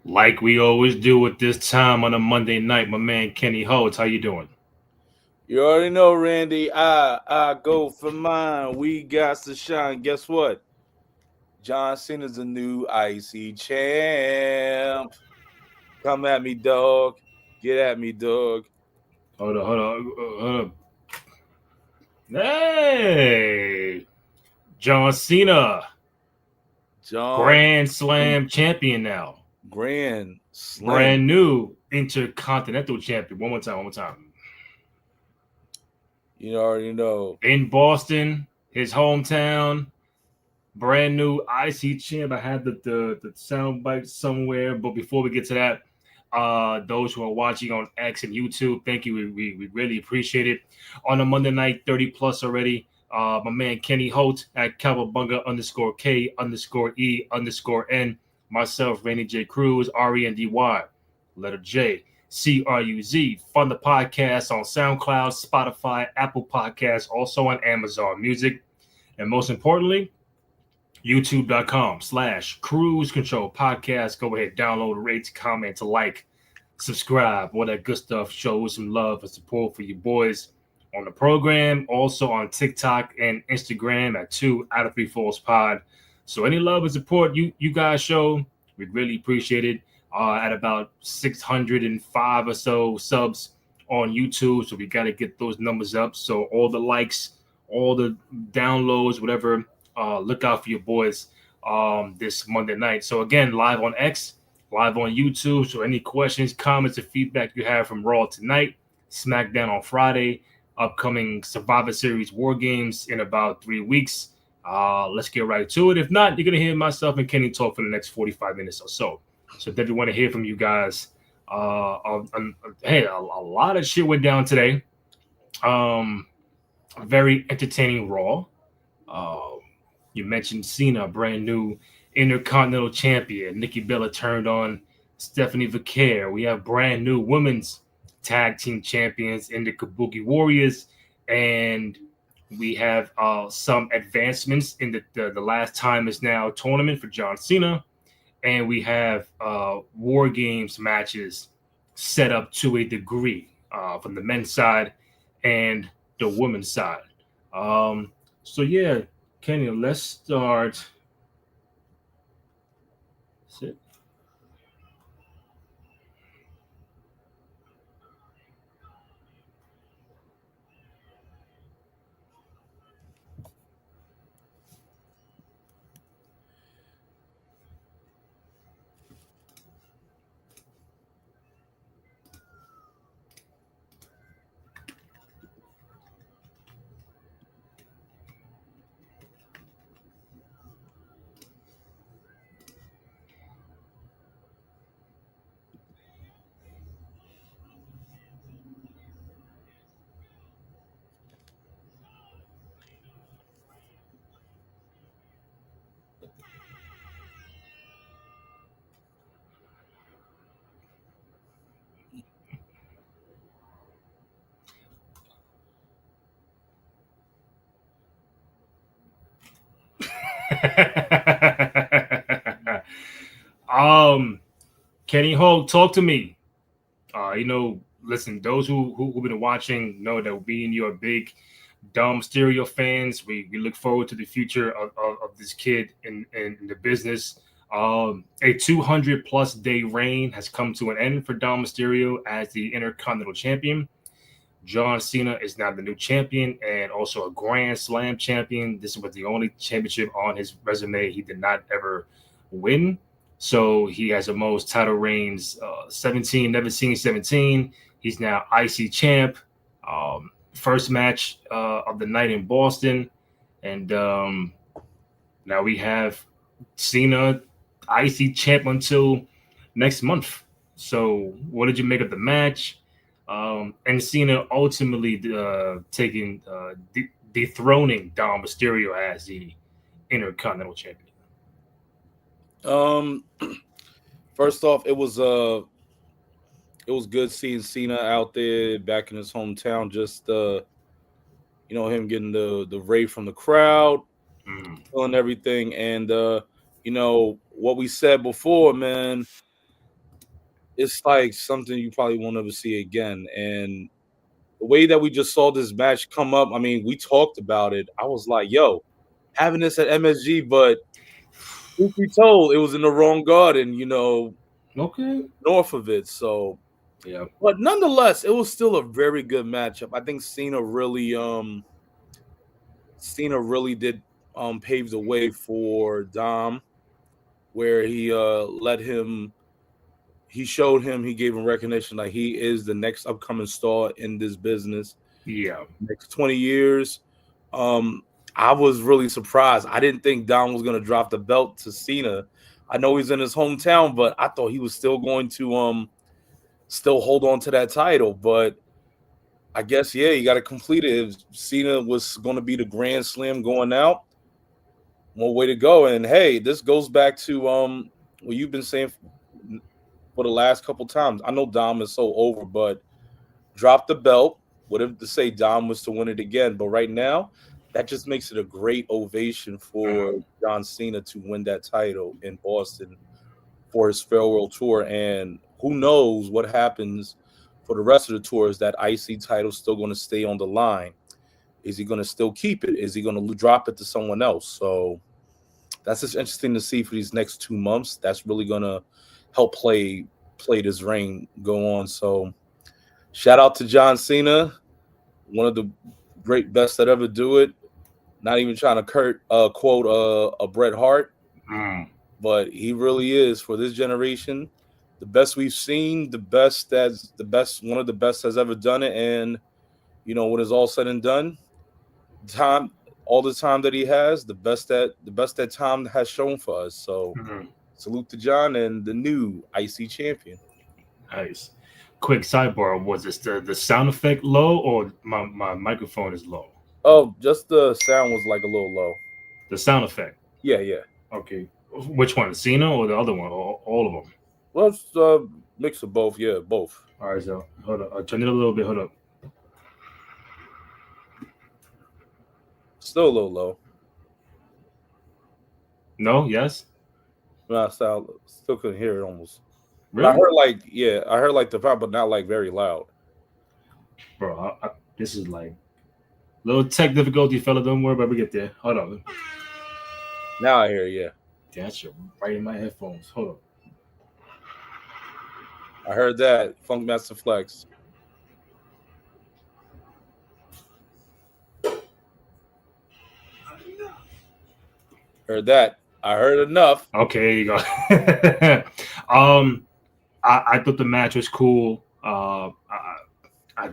Like we always do at this time on a Monday night, my man Kenny Holtz, how you doing? You already know, Randy. I go for mine. We got to shine. Guess what? John Cena's a new IC champ. Come at me, dog. Get at me, dog. Hold on. Hey, John Cena, John Grand Slam champion now, Grand Slam. brand new Intercontinental champion. One more time. You already know. In Boston, his hometown, brand new IC champ. I had the sound bite somewhere, but before we get to that, those who are watching on X and YouTube, thank you. We really appreciate it. On a Monday night, 30 plus already. My man Kenny Holt at Cowabunga _K_E_N. Myself, Randy J. Cruz, RENDY, letter J. CRUZ. Fund the podcast on SoundCloud, Spotify, Apple Podcasts, also on Amazon Music. And most importantly, youtube.com/cruise control podcast. Go ahead, download, rate, comment, like, subscribe, all that good stuff. Show some love and support for you boys on the program. Also on TikTok and Instagram at 2 out of 3 falls pod. So any love and support you guys show, we really appreciate it. At about 605 or so subs on YouTube, so we got to get those numbers up. So all the likes, all the downloads, whatever, look out for your boys this Monday night. So again, live on X, live on YouTube. So any questions, comments, or feedback you have from Raw tonight, SmackDown on Friday, upcoming Survivor Series War Games in about 3 weeks. Let's get right to it. If not, you're gonna hear myself and Kenny talk for the next 45 minutes or so. So definitely want to hear from you guys. Hey, a lot of shit went down today. Um, very entertaining Raw. Uh, you mentioned Cena, brand new Intercontinental Champion. Nikki Bella turned on Stephanie Vaquer. We have brand new women's tag team champions in the Kabuki Warriors, and we have some advancements in the last time is now tournament for John Cena, and we have War Games matches set up to a degree from the men's side and the women's side. So yeah, Kenny, let's start. Sit. um, Kenny Holt, talk to me. Listen, those who've been watching know that we and you are big Dom Stereo fans. We look forward to the future of this kid in the business. A 200 plus day reign has come to an end for Dom Mysterio as the Intercontinental Champion. John Cena is now the new champion and also a Grand Slam champion. This was the only championship on his resume he did not ever win. So he has the most title reigns 17, never seen 17. He's now IC champ. First match of the night in Boston. And now we have Cena IC champ until next month. So, what did you make of the match? And Cena ultimately dethroning Dom Mysterio as the Intercontinental Champion. Um, First off, it was good seeing Cena out there back in his hometown. Just him getting the rave from the crowd, Mm. feeling everything, and what we said before, man. it's like something you probably won't ever see again. And the way that we just saw this match come up, I mean, we talked about it. I was like, yo, having this at MSG, but truth be told, it was in the wrong garden, Okay. north of it. So, Yeah. but nonetheless, it was still a very good matchup. I think Cena really did pave the way for Dom, where he gave him recognition like he is the next upcoming star in this business. Yeah. Next 20 years. I was really surprised. I didn't think Dom was gonna drop the belt to Cena. I know he's in his hometown, but I thought he was still going to still hold on to that title. But I guess you got to complete it. If Cena was going to be the Grand Slam going out, one way to go. And hey, this goes back to what you've been saying for the last couple times. I know Dom is so over, but drop the belt. What if to say Dom was to win it again? But right now, that just makes it a great ovation for John Cena to win that title in Boston for his farewell tour. And who knows what happens for the rest of the tour? Is that IC title still going to stay on the line? Is he going to still keep it? Is he going to drop it to someone else? So that's just interesting to see for these next 2 months. That's really going to help play this reign go on. So shout out to John Cena, one of the great best that ever do it. Not even trying to quote a Bret Hart, but he really is for this generation the best we've seen, one of the best has ever done it. And when it's all said and done, all the time that he has, the best that Tom has shown for us. So salute to John and the new IC champion. Nice. Quick sidebar: was this the sound effect low or my microphone is low? Oh, just the sound was like a little low. The sound effect. Yeah. Okay. Which one, Cena or the other one? All of them. Well, it's a mix of both. Yeah, both. All right, so hold up. I'll turn it a little bit. Hold up. Still a little low. No. Yes. No, I still couldn't hear it almost. Really? I heard like the vibe, but not like very loud. Bro, this is like little tech difficulty, fella. Don't worry about it. We get there. Hold on. Now I hear you. Yeah. Damn shit, right in my headphones. Hold up. I heard that. Funk Master Flex. Heard that. I heard enough. Okay, there you go. I thought the match was cool. I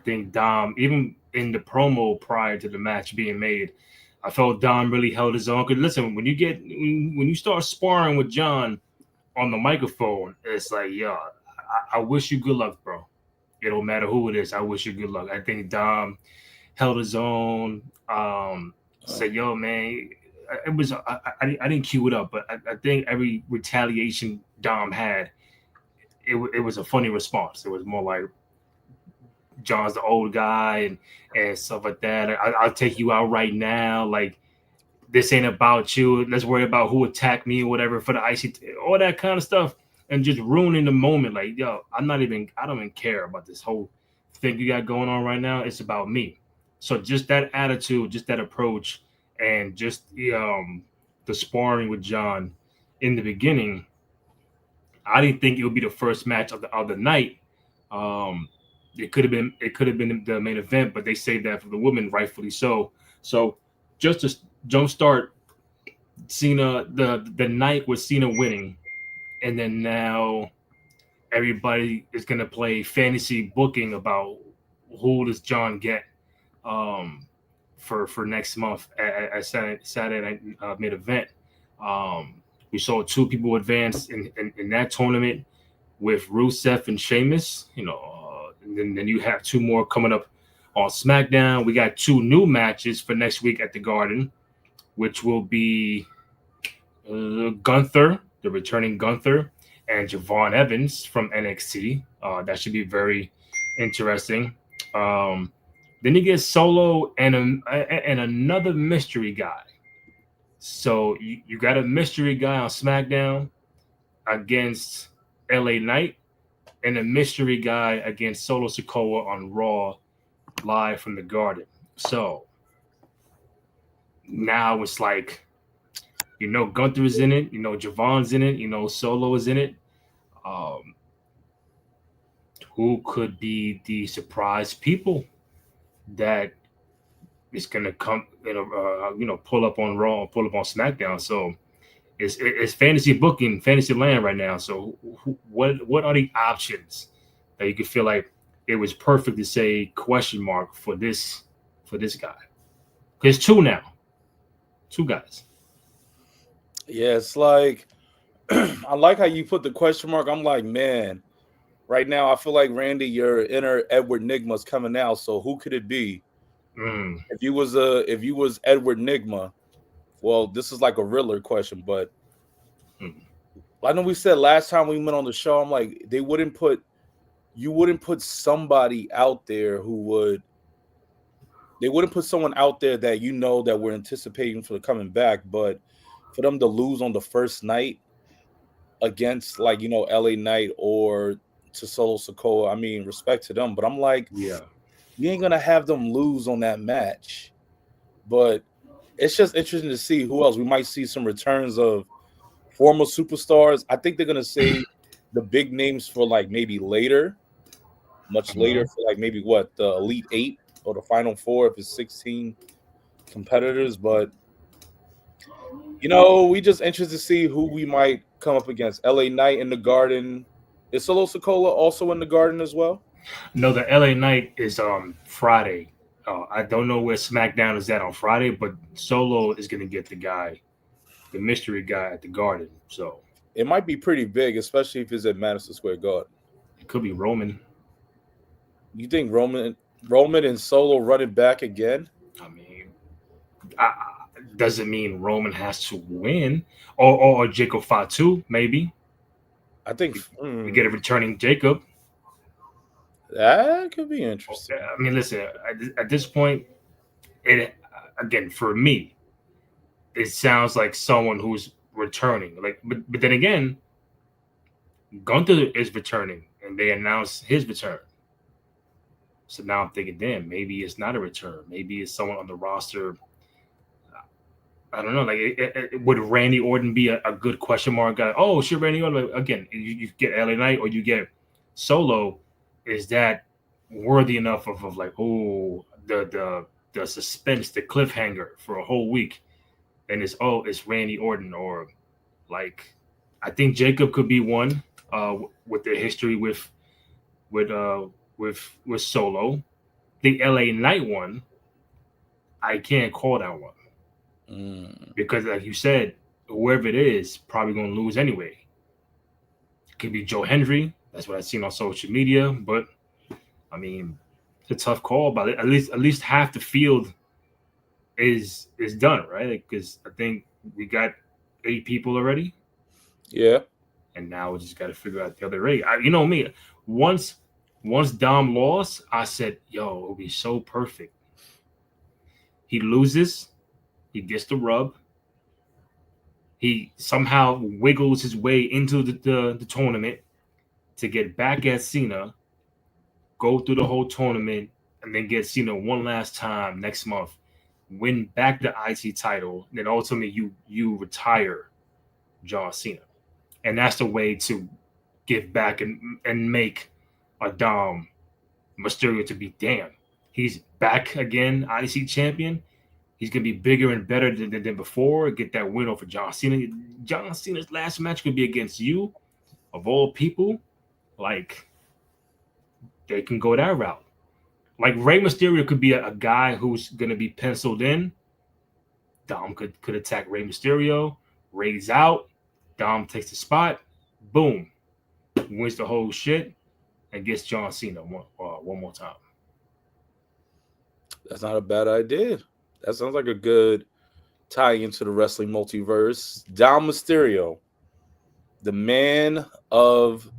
think Dom, even in the promo prior to the match being made, I felt Dom really held his own. Because listen, when you start sparring with John on the microphone, it's like, yo, I wish you good luck, bro. It don't matter who it is. I wish you good luck. I think Dom held his own. Said, yo, man, it was. I didn't cue it up, but I think every retaliation Dom had, it was a funny response. It was more like, John's the old guy and stuff like that. I'll take you out right now. Like, this ain't about you. Let's worry about who attacked me or whatever for the IC, all that kind of stuff, and just ruining the moment. Like, yo, I don't even care about this whole thing you got going on right now. It's about me. So just that attitude, just that approach, and just the sparring with John in the beginning, I didn't think it would be the first match of the night. It could have been the main event, but they saved that for the women, rightfully so. So just to jumpstart Cena, the night with Cena winning, and then now everybody is gonna play fantasy booking about who does John get for next month at Saturday night mid event. We saw 2 people advance in that tournament with Rusev and Sheamus, and then you have 2 more coming up on SmackDown. We got 2 new matches for next week at the Garden, which will be Gunther, the returning Gunther, and Javon Evans from NXT. That should be very interesting. Then you get Solo and another mystery guy. So you got a mystery guy on SmackDown against LA Knight, and a mystery guy against Solo Sikoa on Raw, live from the Garden. So now it's like, Gunther is in it, Javon's in it, Solo is in it. Um, who could be the surprise people that is gonna come, pull up on Raw, pull up on SmackDown? So it's fantasy booking, fantasy land right now. So what are the options that you could feel like it was perfect to say question mark for this guy? Because two now, two guys. Yeah, it's like I like how you put the question mark. I'm like, man, right now I feel like Randy, your inner Edward Nigma's coming out. So who could it be? Mm, If you was Edward Nigma, well, this is like a Riddler question, but mm, I know we said last time we went on the show, I'm like, you wouldn't put somebody out there they wouldn't put someone out there that that we're anticipating for coming back, but for them to lose on the first night against like LA Knight or to Solo Sikoa, I mean, respect to them, but I'm like, yeah. you ain't gonna have them lose on that match. But it's just interesting to see who else we might see some returns of former superstars. I think they're gonna say the big names for like maybe later, much later Mhm. for like maybe what the Elite Eight or the Final Four if it's 16 competitors. But we just interested to see who we might come up against. LA Knight in the Garden. Is Solo Sikoa also in the Garden as well? No, the LA Night is Friday. I don't know where SmackDown is at on Friday, but Solo is gonna get the mystery guy at the Garden. So It might be pretty big, especially if it's at Madison Square Garden. it could be Roman. You think Roman and Solo running back again? I mean, I, doesn't mean Roman has to win, or Jacob Fatu maybe. I think We get a returning Jacob. that could be interesting. I mean, listen, at this point, it again for me, it sounds like someone who's returning. Like, but then again, Gunther is returning, and they announced his return. So now I'm thinking, damn, maybe it's not a return. Maybe it's someone on the roster. I don't know. Like, would Randy Orton be a good question mark guy? Oh, should Randy Orton again? You get LA Knight or you get Solo. Is that worthy enough of like, oh, the suspense, the cliffhanger for a whole week? And it's Randy Orton, or like, I think Jacob could be one with their history with uh with Solo. The LA Knight one, I can't call that one because, like you said, whoever it is, probably gonna lose anyway. It could be Joe Hendry. That's what I've seen on social media. But I mean, it's a tough call. But at least half the field is done, right? Because I think we got 8 people already, Yeah. and now we just got to figure out the other 8. You know me. Once once Dom lost, I said, "Yo, it'll be so perfect." He loses, he gets the rub, he somehow wiggles his way into the tournament to get back at Cena, go through the whole tournament, and then get Cena one last time next month, win back the IC title, and then ultimately you retire John Cena. And that's the way to give back and make a Dom Mysterio to be damn. He's back again, IC champion. He's gonna be bigger and better than before. Get that win over John Cena. John Cena's last match could be against you, of all people. Like, they can go that route. Like, Rey Mysterio could be a guy who's gonna be penciled in. Dom could attack Rey Mysterio. Rey's out. Dom takes the spot. Boom, wins the whole shit and gets John Cena one more time. That's not a bad idea. That sounds like a good tie into the wrestling multiverse. Dom Mysterio, the man of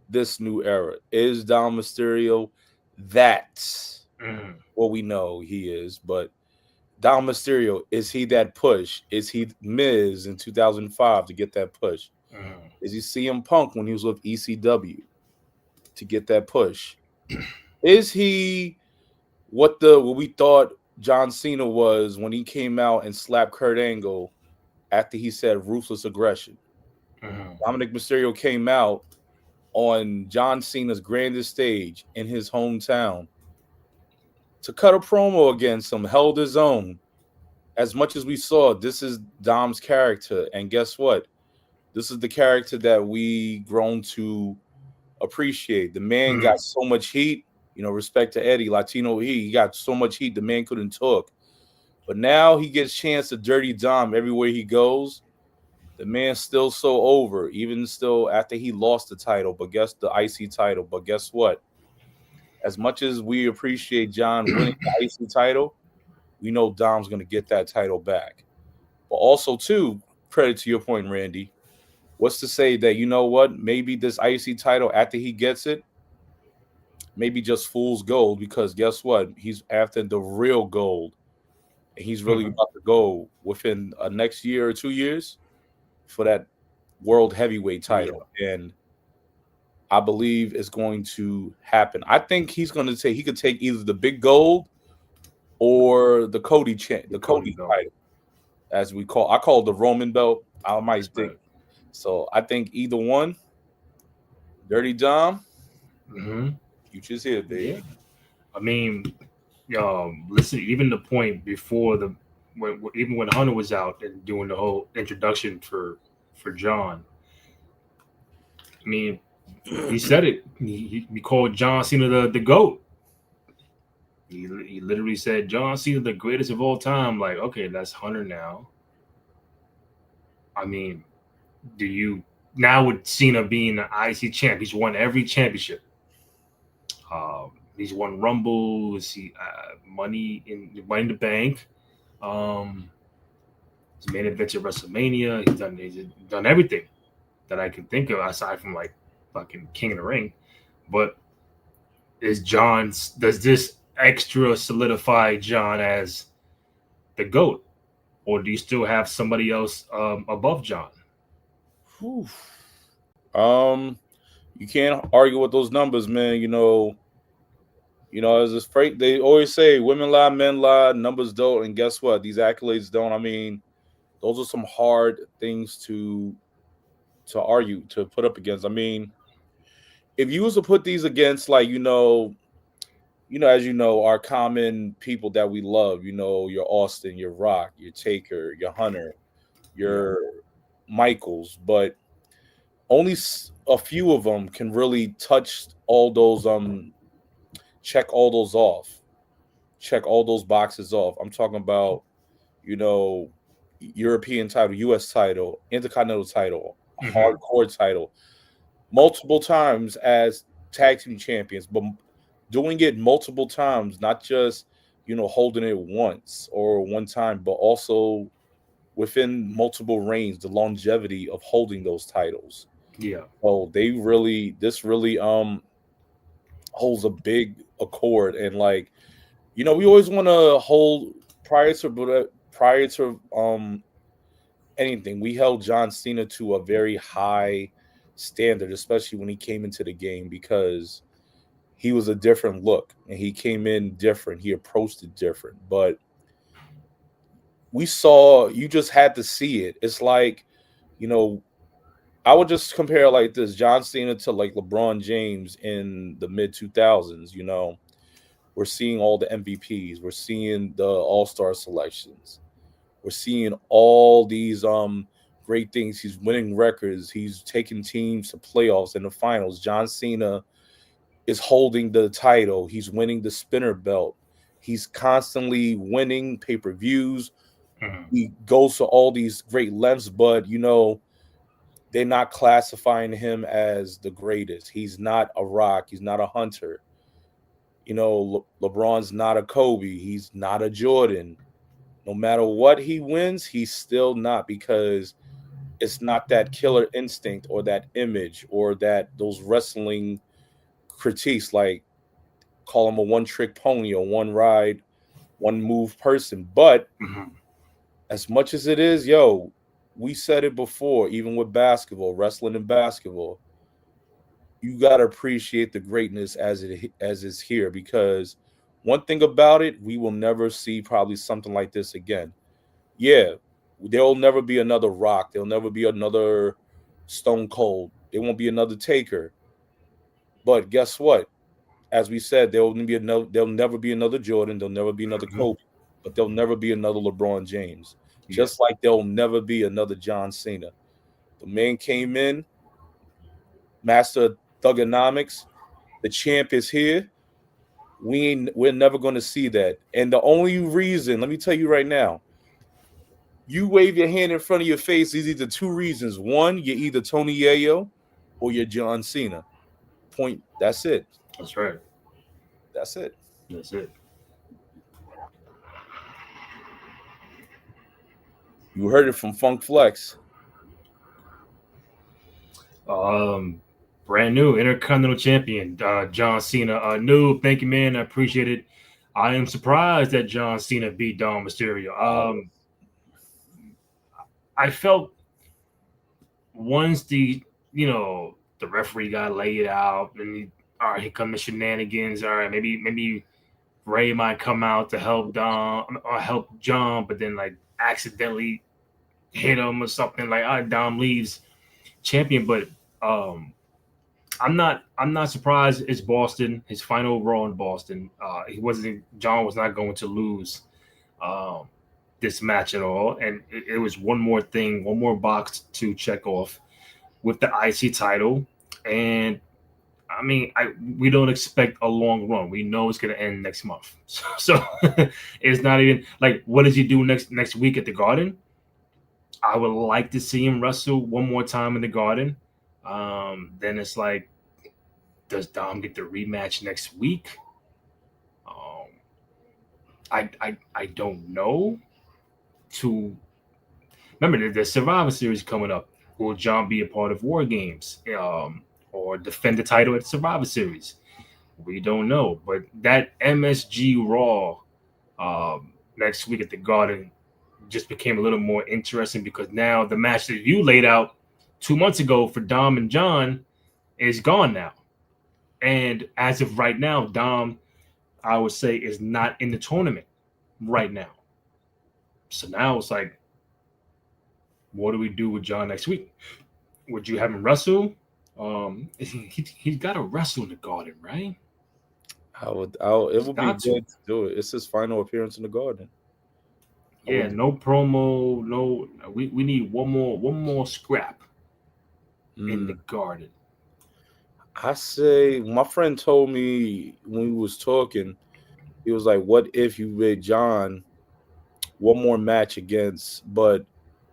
this new era. Is Dom Mysterio that? Well, we know he is, but Dom Mysterio, is he that push? Is he Miz in 2005 to get that push? Is he CM Punk when he was with ECW to get that push. Is he what we thought John Cena was when he came out and slapped Kurt Angle after he said ruthless aggression? Dominic Mysterio came out on John Cena's grandest stage in his hometown to cut a promo against him, held his own. As much as we saw, this is Dom's character. And guess what? This is the character that we grown to appreciate. The man got so much heat, respect to Eddie, Latino heat. He got so much heat the man couldn't talk. But now he gets a chance to dirty Dom everywhere he goes. The man's still so over, even still after he lost the title, the IC title. But guess what? As much as we appreciate John winning the IC title, we know Dom's going to get that title back. But also, too, credit to your point, Randy. What's to say that, you know what, maybe this IC title, after he gets it, maybe just fool's gold, because guess what? He's after the real gold. And he's really about to go within a next year or 2 years for that world heavyweight title. Yeah. And I believe it's going to happen. I think he could take either the big gold or the Cody title, as I call it the Roman belt. I might think. So I think either one, Dirty Dom, future's here, baby. Yeah. I mean, listen, even the point before even when Hunter was out and doing the whole introduction for John, I mean, he said it. He called John Cena the GOAT. He literally said John Cena the greatest of all time. Like, okay, that's Hunter now. I mean, now with Cena being the IC champ, he's won every championship. He's won Rumble. Money in the Bank. He's main events at WrestleMania. He's done everything that I can think of aside from like fucking King of the Ring. But does this extra solidify John as the GOAT, or do you still have somebody else above John? You can't argue with those numbers, man. As this freight, they always say women lie, men lie, numbers don't, and guess what? These accolades don't. I mean, those are some hard things to argue, to put up against. I mean, if you was to put these against, like, as our common people that we love, your Austin, your Rock, your Taker, your Hunter, your Michaels, but only a few of them can really touch all those, check all those off, check all those boxes off. I'm talking about, European title, U.S. title, Intercontinental title, hardcore title, multiple times as tag team champions, but doing it multiple times, not just, holding it once or one time, but also within multiple reigns, the longevity of holding those titles. Yeah. So this really holds a big accord. And like, we always want to hold prior to anything. We held John Cena to a very high standard, especially when he came into the game, because he was a different look and he came in different. He approached it different, but you just had to see it. It's like, I would just compare like this, John Cena to like LeBron James in the mid 2000s. We're seeing all the MVPs. We're seeing the All-Star selections. We're seeing all these great things. He's winning records. He's taking teams to playoffs and the finals. John Cena is holding the title. He's winning the spinner belt. He's constantly winning pay-per-views. He goes to all these great lengths, but, they're not classifying him as the greatest. He's not a Rock. He's not a Hunter. LeBron's not a Kobe. He's not a Jordan. No matter what he wins, he's still not, because it's not that killer instinct or that image or those wrestling critiques, like call him a one-trick pony or one ride, one move person. But as much as it is, we said it before, even with basketball, wrestling and basketball, you gotta appreciate the greatness as is here, because one thing about it, we will never see probably something like this again. Yeah, there'll never be another Rock. There'll never be another Stone Cold. There won't be another Taker. But guess what? As we said, there'll never be another Jordan. There'll never be another Mhm. Kobe. But there'll never be another LeBron James. Yeah, Just like there'll never be another John Cena. The man came in, master of thugonomics. The champ is here. We're never going to see that. And the only reason, let me tell you right now, you wave your hand in front of your face is either two reasons. One, you're either Tony Yayo or you're John Cena. Point. That's it. that's right. That's it. That's it. You heard it from Funk Flex. Brand new Intercontinental Champion, John Cena. New, thank you, man. I appreciate it. I am surprised that John Cena beat Dom Mysterio. I felt once the referee got laid out, and all right, here come the shenanigans. All right, maybe Ray might come out to help Dom or help John, but then like accidentally hit him or something. Like, all right, Dom leaves champion, but um I'm not surprised it's Boston, his final Raw in Boston. John was not going to lose um, this match at all, and it was one more thing, one more box to check off with the IC title. And I mean, we don't expect a long run. We know it's going to end next month, so it's not even like what does he do next week at the Garden? I would like to see him wrestle one more time in the Garden. Then it's like, does Dom get the rematch next week? Um, I don't know. To remember the Survivor Series coming up. Will John be a part of War Games or defend the title at Survivor Series? We don't know. But that MSG Raw next week at the Garden just became a little more interesting because now the match that you laid out 2 months ago for Dom and John is gone now. And as of right now, Dom, I would say, is not in the tournament right now. So now it's like, what do we do with John next week? Would you have him wrestle? He's got to wrestle in the Garden, right? It He's would be got to. good to do it. It's his final appearance in the Garden. Yeah, no promo, no. We need one more scrap in the Garden. I say, my friend told me when we was talking, he was like, "What if you made John one more match against?" But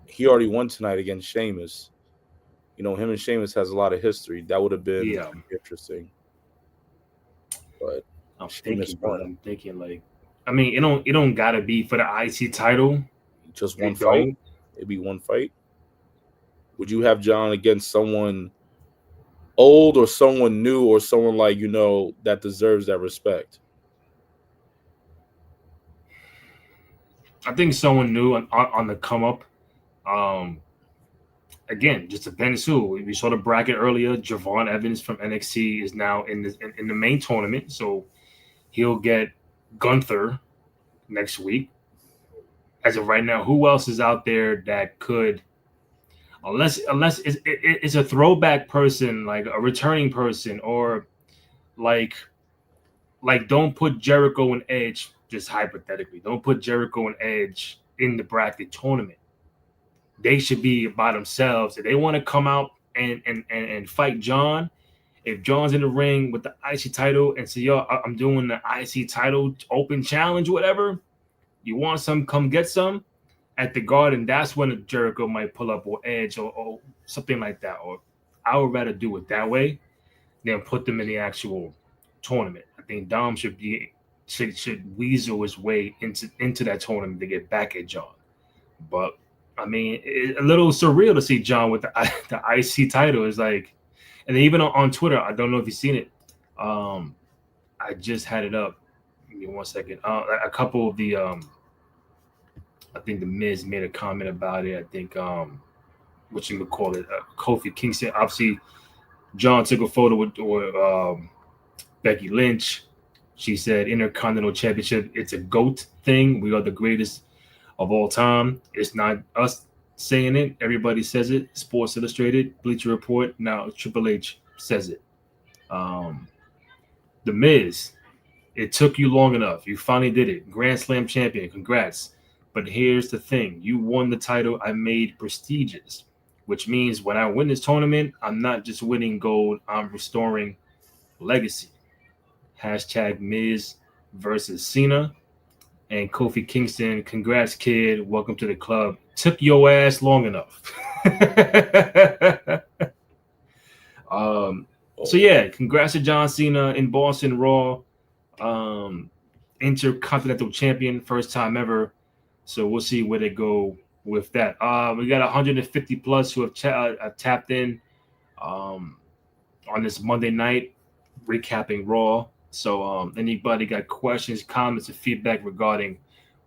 he already won tonight against Sheamus. You know, him and Sheamus has a lot of history. That would have been Yeah, interesting. But I'm Sheamus thinking, brother. won. I'm thinking like, I mean, it don't gotta be for the IC title. Just one It fight. don't. It'd be one fight. Would you have John against someone old or someone new or someone like that deserves that respect? I think someone new on the come up. Um, Again, just depends who. We saw the bracket earlier. Javon Evans from NXT is now in the main tournament, so he'll get Gunther next week. As of right now, who else is out there that could, unless it's a throwback person, like a returning person, or like don't put Jericho and Edge, just hypothetically, don't put Jericho and Edge in the bracket tournament. They should be by themselves. If they want to come out and fight John, if John's in the ring with the IC title and say, yo, I'm doing the IC title open challenge, whatever, you want some, come get some at the Garden. That's when Jericho might pull up, or Edge, or something like that. Or I would rather do it that way than put them in the actual tournament. I think Dom should weasel his way into that tournament to get back at John. But I mean, it's a little surreal to see John with the IC title. Is like, and then even on Twitter, I don't know if you've seen it. I just had it up. Give me 1 second. A couple of I think the Miz made a comment about it. I think what you would call it, Kofi Kingston. Obviously, John took a photo with Becky Lynch. She said, Intercontinental Championship, it's a GOAT thing. We are the greatest of all time. It's not us saying it. Everybody says it. Sports Illustrated, Bleacher Report. Now Triple H says it. Um, the Miz, it took you long enough. You finally did it. Grand Slam champion. Congrats. But here's the thing. You won the title I made prestigious, which means when I win this tournament, I'm not just winning gold. I'm restoring legacy. Hashtag Miz versus Cena. And Kofi Kingston, congrats, kid. Welcome to the club. Took your ass long enough. So yeah, congrats to John Cena in Boston Raw, Intercontinental Champion, first time ever. So we'll see where they go with that. We got 150 plus who have tapped in on this Monday night, recapping Raw. So anybody got questions, comments, or feedback regarding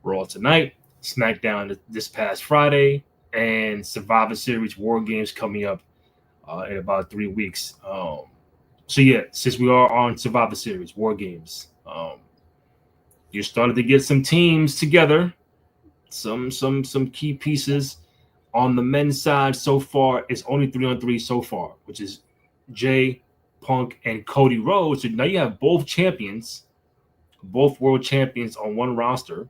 Raw tonight, SmackDown this past Friday, and Survivor Series War Games coming up in about 3 weeks. So yeah, since we are on Survivor Series War Games, you started to get some teams together, some key pieces. On the men's side so far, it's only 3-on-3 so far, which is Jay, Punk, and Cody Rhodes. So now you have both champions, both world champions on one roster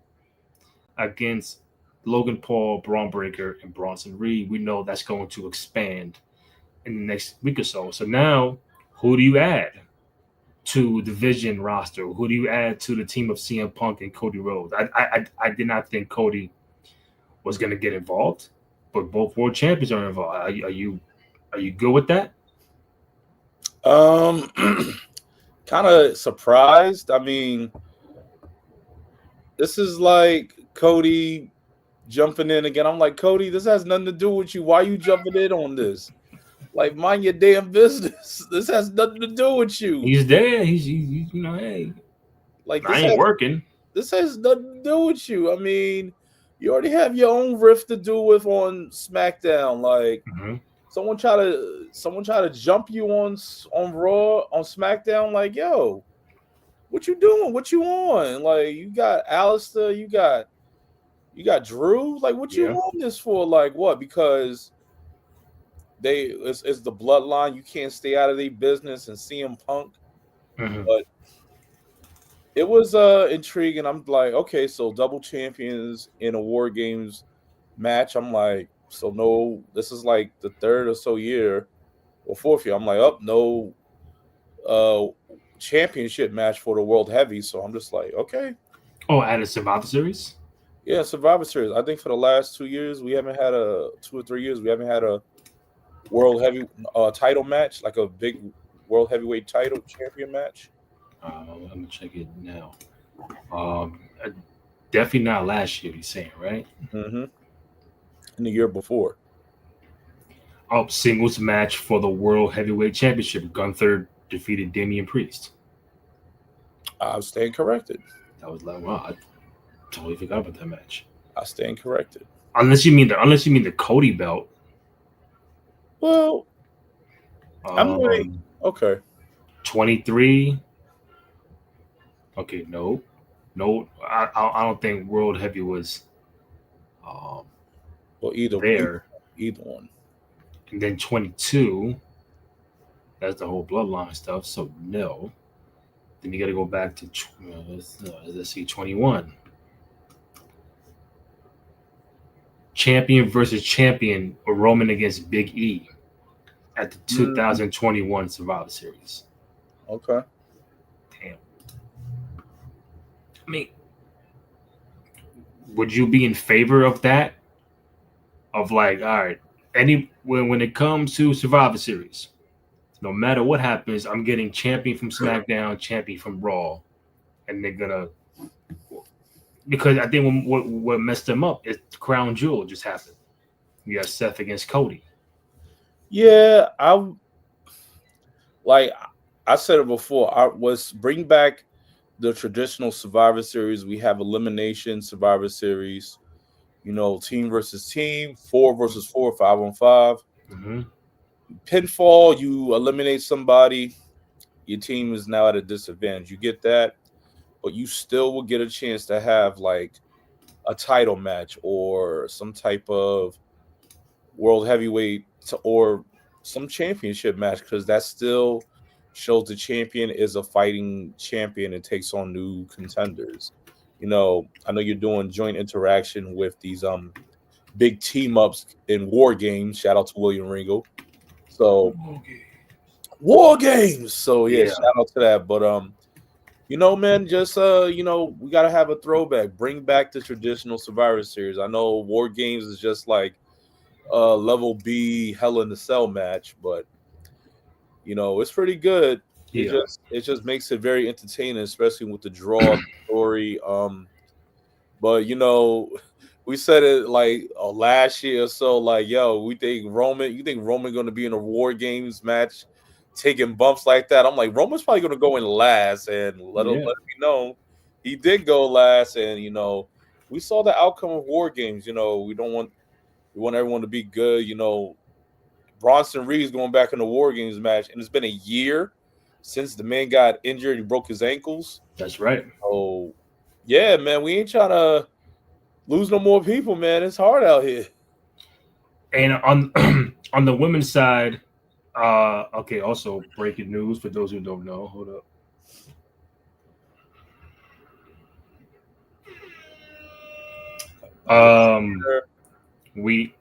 against Logan Paul, Braun Breaker, and Bronson Reed. We know that's going to expand in the next week or so. So now, who do you add to the Vision roster? Who do you add to the team of CM Punk and Cody Rhodes? I did not think Cody was going to get involved, but both world champions are involved. Are you good with that? Kind of surprised. I mean, this is like Cody jumping in again. I'm like, Cody, this has nothing to do with you. Why are you jumping in on this? Like, mind your damn business. This has nothing to do with you. He's there. He's hey, like I ain't working. This has nothing to do with you. I mean, you already have your own riff to do with on SmackDown. Like, someone try to jump you on Raw, on SmackDown. Like, yo, what you doing? What you on? Like, you got Alistair, you got Drew. Like, what you on this for? Like, what? Because it's the bloodline. You can't stay out of their business and CM Punk. But it was intriguing. I'm like, okay, so double champions in a War Games match. I'm like, so no, this is like the third or so year or fourth year. I'm like, no championship match for the World Heavy. So I'm just like, okay. Oh, at a Survivor Series? Yeah, Survivor Series. I think for the last 2 years, we haven't had 2 or 3 years, we haven't had a World Heavy title match, like a big World Heavyweight title champion match. I'm gonna check it now. Definitely not last year. You're saying, right? In the year before. Oh, singles match for the World Heavyweight Championship. Gunther defeated Damian Priest. I stand corrected. That was like, wow, I totally forgot about that match. I stand corrected. Unless you mean the Cody belt. Well, I'm like, okay. 23. Okay, no, I don't think World Heavy was. Well, either one. And then 22. That's the whole bloodline stuff. So no. Then you got to go back to let's see, 21. Champion versus champion, or Roman against Big E at the 2021 Survivor Series. Okay. Damn. I mean, would you be in favor of that? Of like, all right, when it comes to Survivor Series, no matter what happens, I'm getting champion from SmackDown, champion from Raw, and they're gonna, because I think what messed them up is Crown Jewel just happened. You got Seth against Cody. Yeah, I said it before. I was bring back the traditional Survivor Series. We have elimination Survivor Series. You know, team versus team, 4 versus 4, 5-on-5. pinfall, you eliminate somebody, your team is now at a disadvantage. You get that, but you still will get a chance to have like a title match or some type of world heavyweight or some championship match, because that still shows the champion is a fighting champion and takes on new contenders. I know you're doing joint interaction with these big team ups in War Games. Shout out to William Regal. So War Games. So yeah, Yeah. shout out to that. But man, just we gotta have a throwback. Bring back the traditional Survivor Series. I know War Games is just like level B Hell in the Cell match, but it's pretty good. Yeah. It just makes it very entertaining, especially with the draw story. But we said it like last year or so, like, yo, you think Roman gonna be in a War Games match taking bumps like that? I'm like, Roman's probably gonna go in last, and let me know he did go last, and we saw the outcome of War Games. We want everyone to be good. Bronson Reed's going back in the War Games match, and it's been a year since the man got injured. He broke his ankles. That's right. Oh, yeah, man, we ain't trying to lose no more people, man. It's hard out here. And on on the women's side, okay, also breaking news for those who don't know. Hold up. We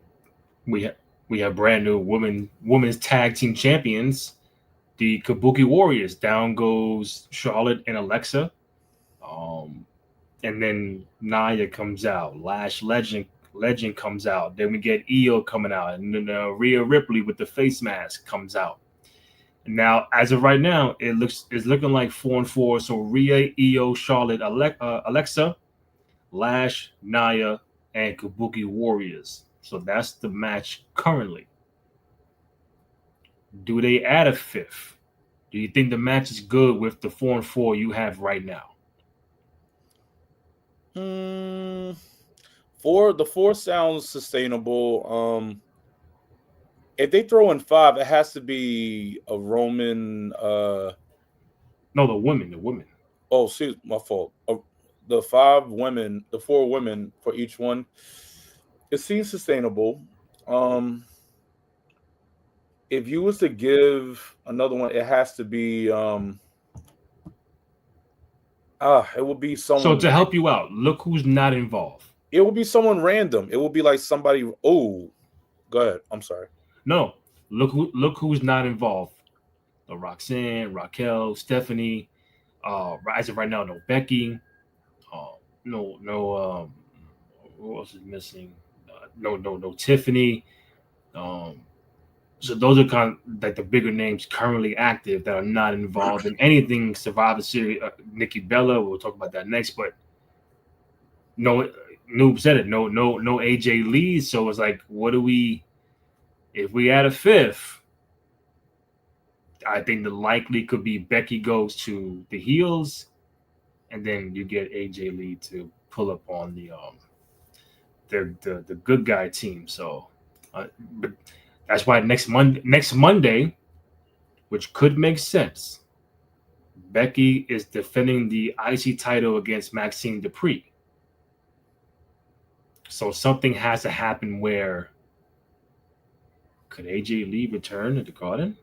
we have brand new women's tag team champions, the Kabuki Warriors. Down goes Charlotte and Alexa. And then Naya comes out. Lash Legend comes out. Then we get Io coming out, and then Rhea Ripley with the face mask comes out. And now, as of right now, it's looking like 4-4. So Rhea, Io, Charlotte, Alexa, Lash, Naya, and Kabuki Warriors. So that's the match currently. Do they add a fifth? Do you think the match is good with the 4-4 you have right now? The four sounds sustainable. If they throw in 5, it has to be a Roman. No, the women. Oh, excuse my fault. The 4 women for each one. It seems sustainable. If you was to give another one, it has to be it would be someone. So to help you out, look who's not involved. It will be someone random. It will be like somebody. Oh, go ahead. I'm sorry. No, look who's not involved. Roxanne, Raquel, Stephanie. As of right now, no Becky. No. Who else is missing? No Tiffany. So those are kind of like the bigger names currently active that are not involved in anything Survivor Series. Nikki Bella, we'll talk about that next. But no, Noob said it. No AJ Lee. So it's like, what do we? If we add a fifth, I think the likely could be Becky goes to the heels, and then you get AJ Lee to pull up on the good guy team. So, but that's why next Monday, which could make sense, Becky is defending the IC title against Maxine Dupree. So something has to happen where could AJ Lee return at the Garden?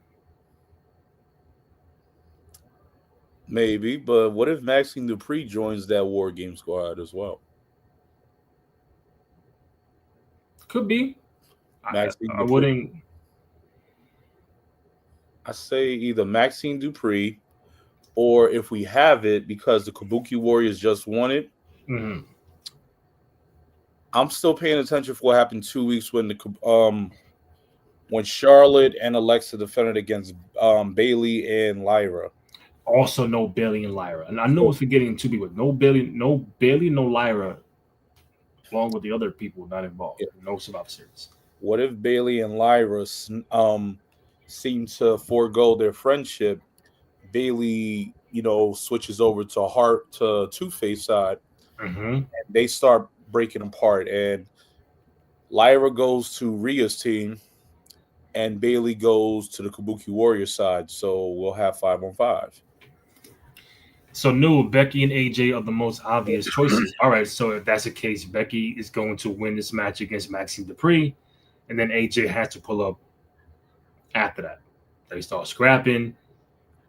Maybe, but what if Maxine Dupree joins that War Game squad as well? Could be. I Maxine wouldn't. I say either Maxine Dupree, or if we have it because the Kabuki Warriors just won it. Mm-hmm. I'm still paying attention for what happened 2 weeks when when Charlotte and Alexa defended against Bailey and Lyra. Also, no Bailey and Lyra, and I know it's forgetting 2 people. No Bailey, no Lyra, along with the other people not involved. Yeah. No Survivor Series. What if Bailey and Lyra seem to forego their friendship? Bailey, switches over to Two-Face side, and they start breaking apart. And Lyra goes to Rhea's team, and Bailey goes to the Kabuki Warrior side. So we'll have 5-on-5. So new Becky and AJ are the most obvious choices. All right, so if that's the case, Becky is going to win this match against Maxine Dupree, and then AJ has to pull up after that. They start scrapping.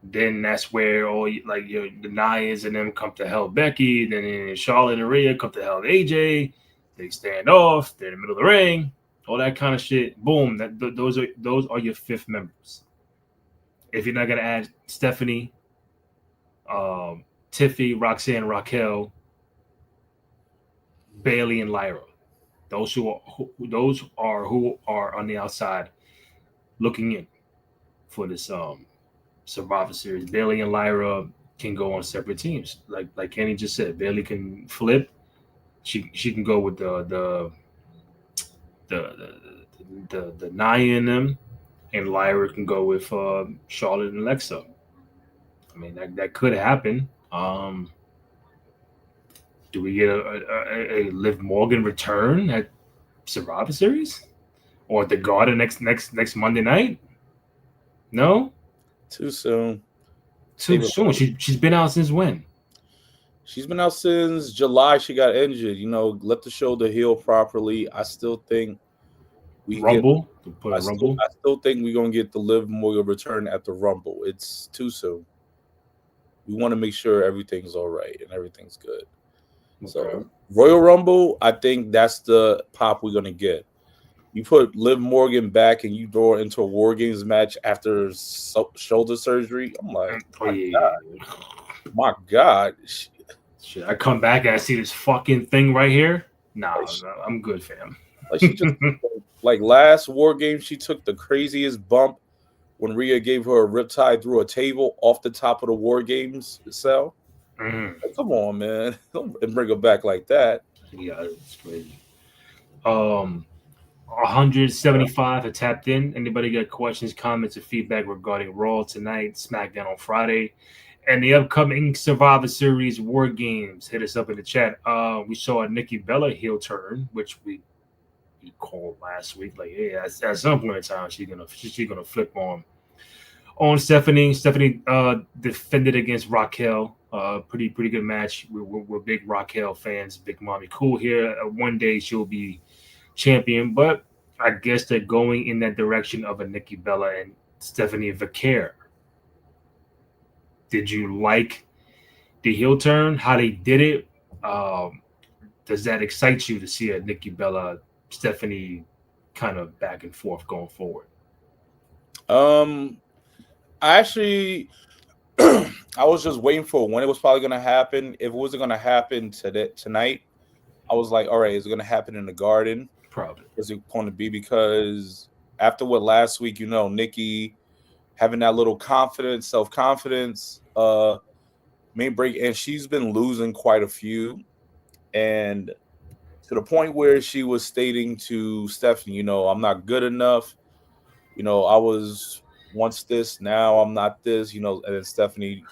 Then that's where the Nias and them come to help Becky. Then Charlotte and Rhea come to help AJ. They stand off. They're in the middle of the ring. All that kind of shit. Boom. Those are your fifth members. If you're not gonna add Stephanie, Tiffy, Roxanne, Raquel, Bailey, and Lyra. Those are who are on the outside looking in for this Survivor Series. Bailey and Lyra can go on separate teams. Like Kenny just said, Bailey can flip. She can go with the Nia in them, and Lyra can go with Charlotte and Alexa. I mean that could happen. Do we get a Liv Morgan return at Survivor Series or the Garden next Monday night? No, Too soon. too soon. She's been out since when? She's been out since July. She got injured. Let the shoulder heal properly. I still think we Rumble. I still think we're gonna get the Liv Morgan return at the Rumble. It's too soon. We want to make sure everything's all right and everything's good. Okay. So Royal Rumble, I think that's the pop we're gonna get. You put Liv Morgan back and you throw her into a War Games match after shoulder surgery. I'm like, my God. Should I come back and I see this fucking thing right here? Nah, I'm good, fam. Like she just like last War Games, she took the craziest bump when Rhea gave her a riptide through a table off the top of the War Games cell. Like, come on, man. Don't bring her back like that. Yeah, it's crazy. 175 have tapped in. Anybody got questions, comments, or feedback regarding Raw tonight, SmackDown on Friday, and the upcoming Survivor Series War Games? Hit us up in the chat. We saw a Nikki Bella heel turn, which we called last week. Like, yeah, at some point in time, she's gonna flip on Stephanie. Stephanie defended against Raquel. Pretty good match. We're big Raquel fans. Big Mommy Cool here. One day she'll be champion, but I guess they're going in that direction of a Nikki Bella and Stephanie Vaquer. Did you like the heel turn? How they did it? Does that excite you to see a Nikki Bella, Stephanie kind of back and forth going forward? I actually, I was just waiting for when it was probably going to happen. If it wasn't going to happen tonight, I was like, all right, is it going to happen in the Garden? Probably. Is it going to be? Because after what last week, Nikki having that little confidence, self-confidence, main break, and she's been losing quite a few. And to the point where she was stating to Stephanie, I'm not good enough. I was once this, now I'm not this, and then Stephanie,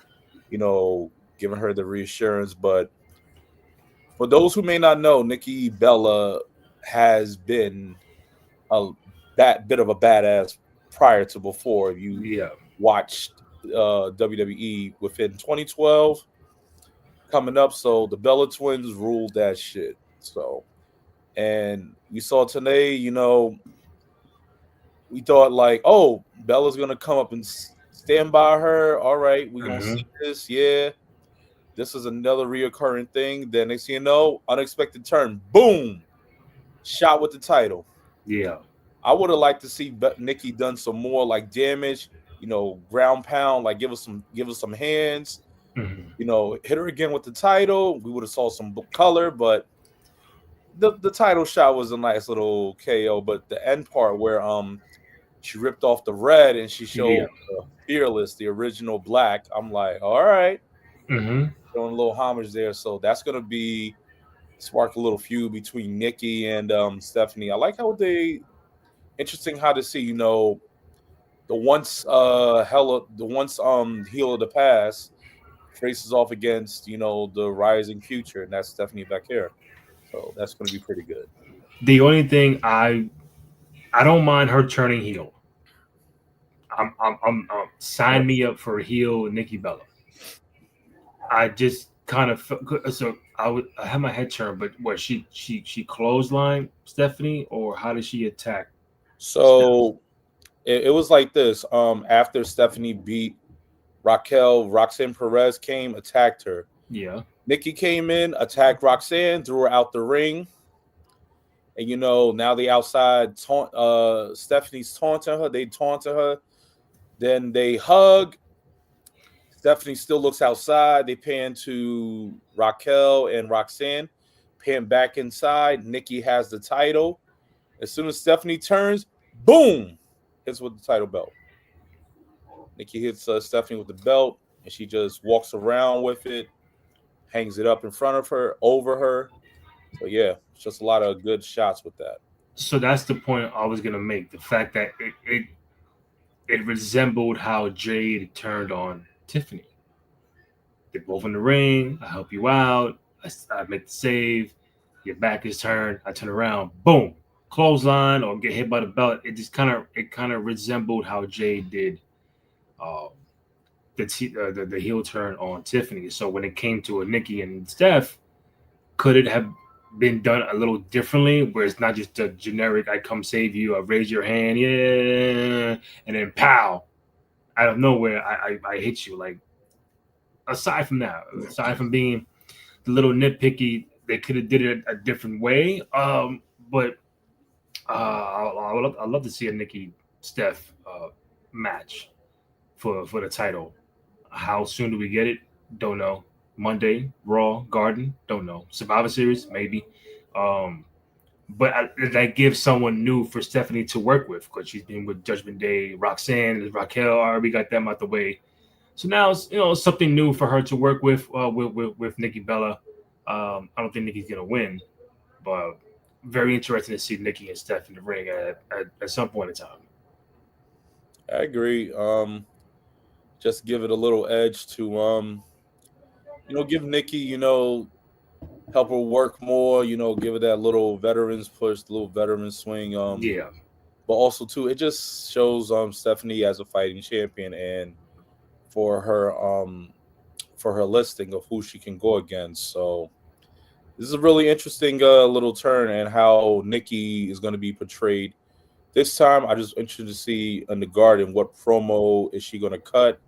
giving her the reassurance. But for those who may not know, Nikki Bella has been that bit of a badass prior to before. You watched WWE within 2012 coming up. So the Bella twins ruled that shit. So, and you saw today, we thought like, oh, Bella's going to come up and stand by her. All right, we're going to see this. Yeah. This is another reoccurring thing. Then next thing you know, unexpected turn. Boom. Shot with the title. Yeah. I would have liked to see Nikki done some more like damage, ground pound, like give us some hands, hit her again with the title. We would have saw some color, but the title shot was a nice little KO. But the end part where she ripped off the red and she showed Fearless, the original black. I'm like, all right, showing a little homage there. So that's gonna be spark a little feud between Nikki and Stephanie. I like how interesting how to see, the once heel of the past faces off against, the rising future, and that's Stephanie Vaquer. So that's going to be pretty good. The only thing I don't mind her turning heel. sign me up for heel Nikki Bella. I just kind of so I had my head turned, but what she clotheslined Stephanie, or how did she attack Steph? So it was like this. After Stephanie beat Raquel, Roxanne Perez came, attacked her. Yeah, Nikki came in, attacked Roxanne, threw her out the ring. And now the outside Stephanie's taunting her. They taunted her. Then they hug. Stephanie still looks outside. They pan to Raquel and Roxanne. Pan back inside. Nikki has the title. As soon as Stephanie turns, boom, hits with the title belt. Nikki hits Stephanie with the belt, and she just walks around with it, hangs it up in front of her, over her. So yeah, it's just a lot of good shots with that. so that's the point I was gonna make. The fact that it resembled how Jade turned on Tiffany. They're both in the ring. I help you out. I make the save. Your back is turned. I turn around. Boom. Clothesline or get hit by the belt. It kind of resembled how Jade did uh, the heel turn on Tiffany. So when it came to a Nikki and Steph, could it have been done a little differently, where it's not just a generic "I come save you," I raise your hand, yeah, and then pow, out of nowhere, I hit you. Like, aside from that, aside from being the little nitpicky, they could have did it a different way. But I'd love to see a Nikki Steph match for the title. How soon do we get it? Don't know. Monday, Raw, Garden, don't know. Survivor Series, maybe. Um, but that gives someone new for Stephanie to work with, because she's been with Judgment Day, Roxanne, Raquel. Already got them out the way. So now it's something new for her to work with Nikki Bella. I don't think Nikki's gonna win, but very interesting to see Nikki and Steph in the ring at some point in time. I agree. Just give it a little edge to give Nikki, help her work more, give her that little veterans push, the little veteran swing. Yeah, But also too, it just shows Stephanie as a fighting champion, and for her listing of who she can go against. So this is a really interesting little turn, and how Nikki is going to be portrayed this time. I just interested to see in the Garden, what promo is she going to cut.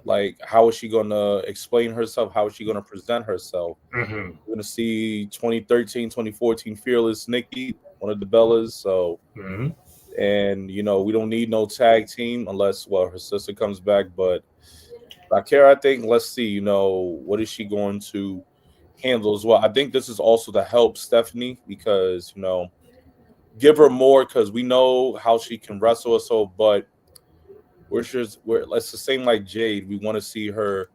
Like, how is she going to explain herself? How is she going to present herself? hmm We're going to see 2013, 2014 Fearless Nikki, one of the Bellas. So, hmm and, we don't need no tag team unless, well, her sister comes back. But Bakara, I think, let's see, what is she going to handle as well. I think this is also to help Stephanie, because, give her more, because we know how she can wrestle us. So, but it's the same like Jade. We want to see her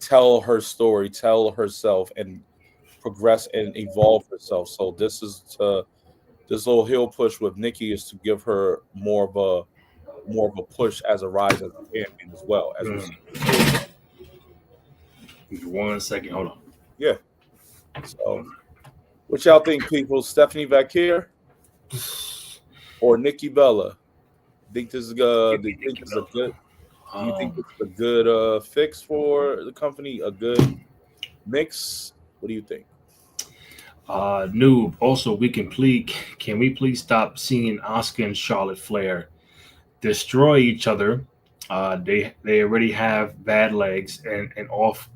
tell her story, tell herself, and progress and evolve herself. So this little heel push with Nikki is to give her more of a push as a rise as a champion as well, as we see before. 1 second, hold on. Yeah. So what y'all think, people? Stephanie Vacquier or Nikki Bella? Think this is Give do me you think Nikki this is a Bella. good do you think Um, this is a good fix for the company? A good mix? What do you think? Noob. Also, can we please stop seeing Oscar and Charlotte Flair destroy each other? They already have bad legs and off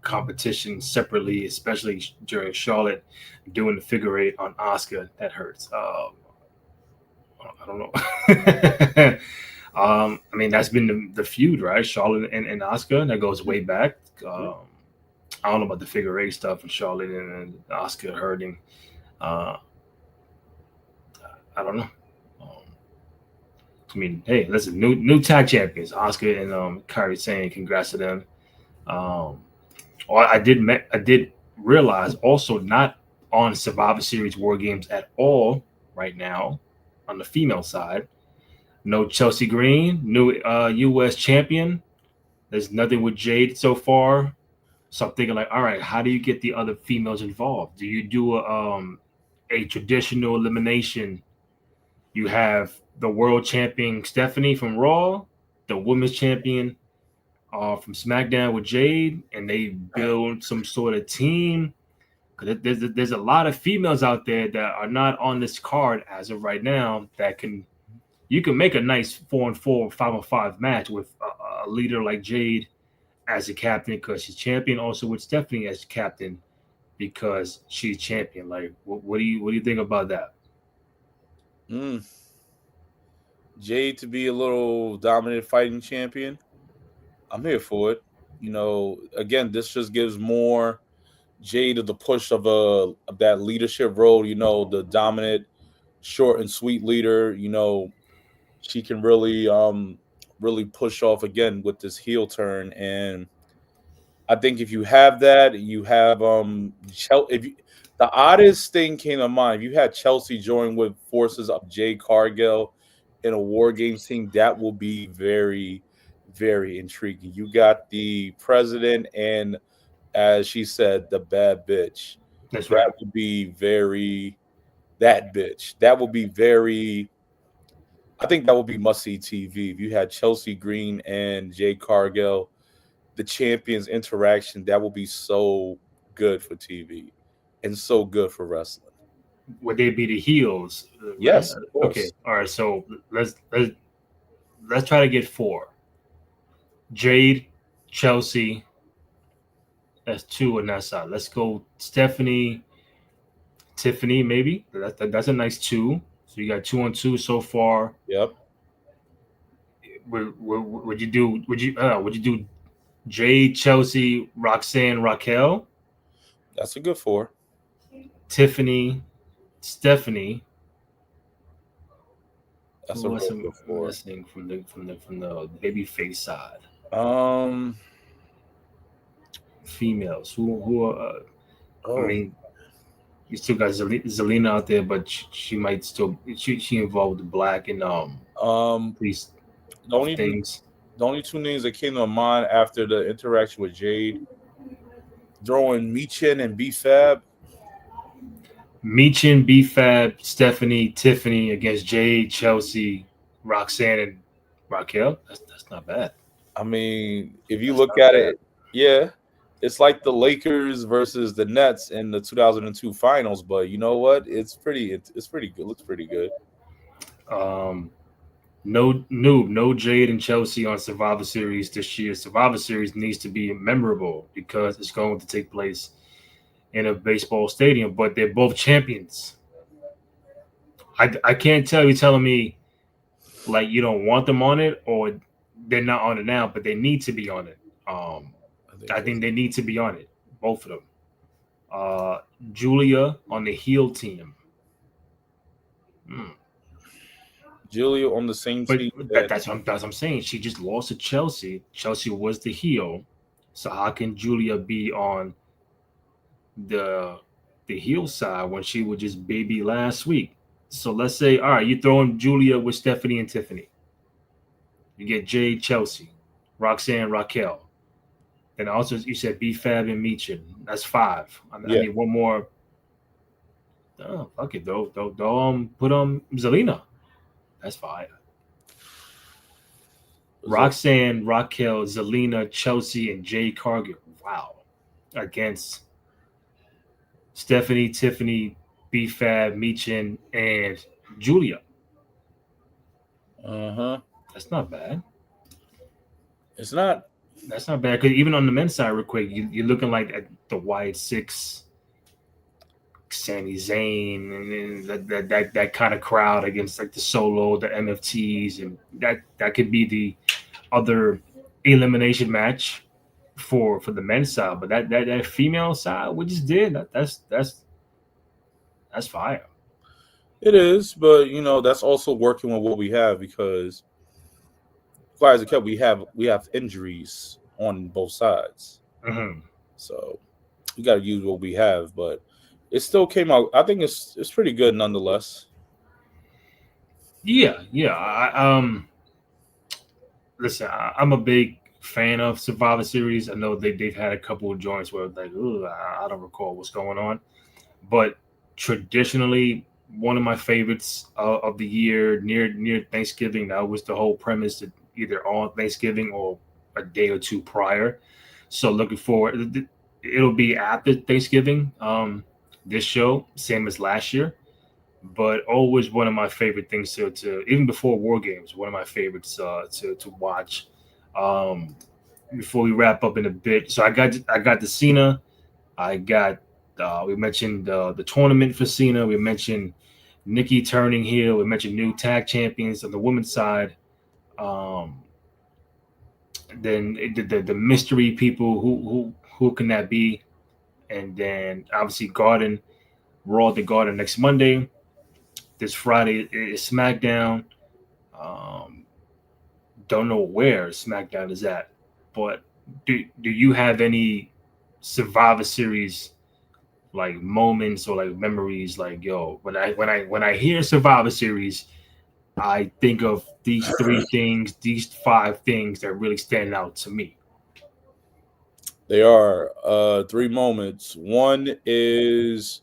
competition separately, especially during Charlotte doing the figure eight on Oscar. That hurts. I don't know. I mean, that's been the feud, right? Charlotte and Oscar. That goes way back. Yeah. I don't know about the figure eight stuff and Charlotte and Oscar hurting. Uh, I don't know. Um, I mean, hey, listen, new tag champions, Oscar and Kyrie saying congrats to them. Um, I did realize also, not on Survivor Series War Games at all right now on the female side. No Chelsea Green, new U.S. champion. There's nothing with Jade so far. So I'm thinking, like, all right, how do you get the other females involved? Do you do a traditional elimination? You have the world champion Stephanie from Raw, the women's champion from SmackDown with Jade, and they build some sort of team. Because there's a lot of females out there that are not on this card as of right now that you can make a nice 4-on-4, 5-on-5 match with a leader like Jade as a captain because she's champion, also with Stephanie as captain because she's champion. Like, what do you think about that? Jade to be a little dominant fighting champion. I'm here for it. Again, this just gives more Jade of the push of that leadership role. The dominant, short and sweet leader. She can really push off again with this heel turn. And I think if you have that, you have the oddest thing came to mind. If you had Chelsea join with forces of Jade Cargill in a War Games team, that will be very, very intriguing. You got the president and, as she said, the bad bitch. That's right. That would be that bitch. That would be very. I think that would be must-see TV if you had Chelsea Green and Jade Cargill, the champions interaction. That would be so good for TV and so good for wrestling. Would they be the heels? Yes, of course. Okay. All right. So let's try to get 4. Jade, Chelsea. That's 2 on that side. Let's go Stephanie, Tiffany, maybe. That's a nice 2. So you got 2-on-2 so far. Yep. Would you do Jade, Chelsea, Roxanne, Raquel? That's a good 4. Tiffany, Stephanie. That's a real good 4. Listening from the baby face side. Females who are. I mean, you still got Zelina out there, but she might still she involved with Black and these things. The only 2 names that came to mind after the interaction with Jade, throwing Michin and B-Fab. Michin, B-Fab, Stephanie, Tiffany against Jade, Chelsea, Roxanne, and Raquel. That's not bad. I mean, if you look at it, yeah, it's like the Lakers versus the Nets in the 2002 finals. But you know what? It's pretty good. Looks pretty good. No Jade and Chelsea on Survivor Series this year. Survivor Series needs to be memorable because it's going to take place in a baseball stadium, but they're both champions. I can't tell you telling me like you don't want them on it or they're not on it now, but they need to be on it. I think they need to be on it, both of them. Julia on the heel team. Julia on the same team. That's what I'm saying. She just lost to Chelsea. Chelsea was the heel. So how can Julia be on the heel side when she was just baby last week? So let's say, all right, you're throwing Julia with Stephanie and Tiffany. You get Jade, Chelsea, Roxanne, Raquel. And also you said B-Fab and Michin. That's 5. I need one more. Oh, fuck it, though. Put on Zelina. That's fire. Roxanne, Raquel, Zelina, Chelsea, and Jade Cargill. Wow. Against Stephanie, Tiffany, B-Fab, Michin, and Julia. That's not bad. It's not. That's not bad. Because even on the men's side, real quick, you're looking like at the Wyatt 6, Sami Zayn, and that kind of crowd against like the Solo, the MFTs, and that could be the other elimination match for the men's side. But that female side we just did, that's fire. It is, but that's also working with what we have because, as a kept, we have injuries on both sides, so we got to use what we have. But it still came out. I think it's pretty good nonetheless. Yeah. Listen, I'm a big fan of Survivor Series. I know they've had a couple of joints where like, I don't recall what's going on, but traditionally one of my favorites of the year near Thanksgiving. That was the whole premise, that either on Thanksgiving or a day or two prior. So looking forward. It'll be after Thanksgiving. This show, same as last year, but always one of my favorite things to even before War Games. One of my favorites to watch. Um, Before we wrap up in a bit, so I got the Cena. I got we mentioned the tournament for Cena. We mentioned Nikki turning heel. We mentioned new tag champions on the women's side. Um, then the mystery people, who can that be? And then obviously Garden, Raw the Garden next Monday. This Friday is SmackDown. Um, don't know where SmackDown is at, but do you have any Survivor Series like moments or like memories? Like, yo, when I hear Survivor Series, I think of these three things, these five things that really stand out to me. They are three moments. One is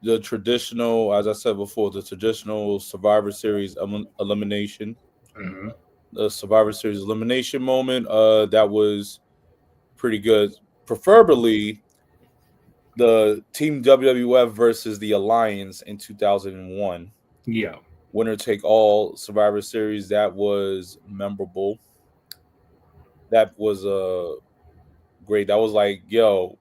the traditional, as I said before, the traditional Survivor Series elimination. Hmm. The Survivor Series elimination moment, that was pretty good. Preferably the Team WWF versus the Alliance in 2001. Yeah. Winner take all Survivor Series. That was memorable. That was great. That was like, yo,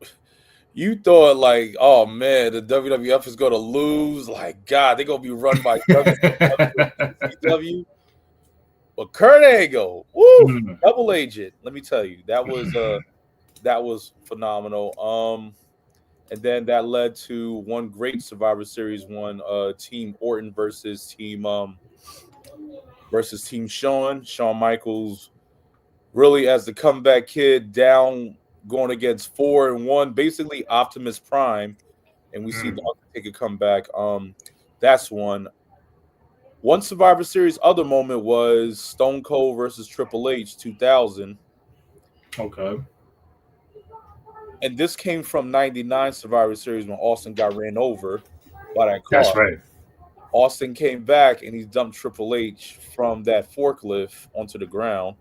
you thought like, oh man, the WWF is gonna lose. Like, God, they're gonna be run by WCW. But Kurt Angle, woo, Mm. double agent. Let me tell you, that was phenomenal. And then that led to one great Survivor Series one, Team Orton versus Team Shawn Michaels, really as the comeback kid, down going against 4-1, basically Optimus Prime, and we see the Mm. Undertaker come back. That's one. One Survivor Series other moment was Stone Cold versus Triple H 2000, Okay. and this came from '99 Survivor Series when Austin got ran over by that That's car. right. Austin came back and he dumped Triple H from that forklift onto the ground.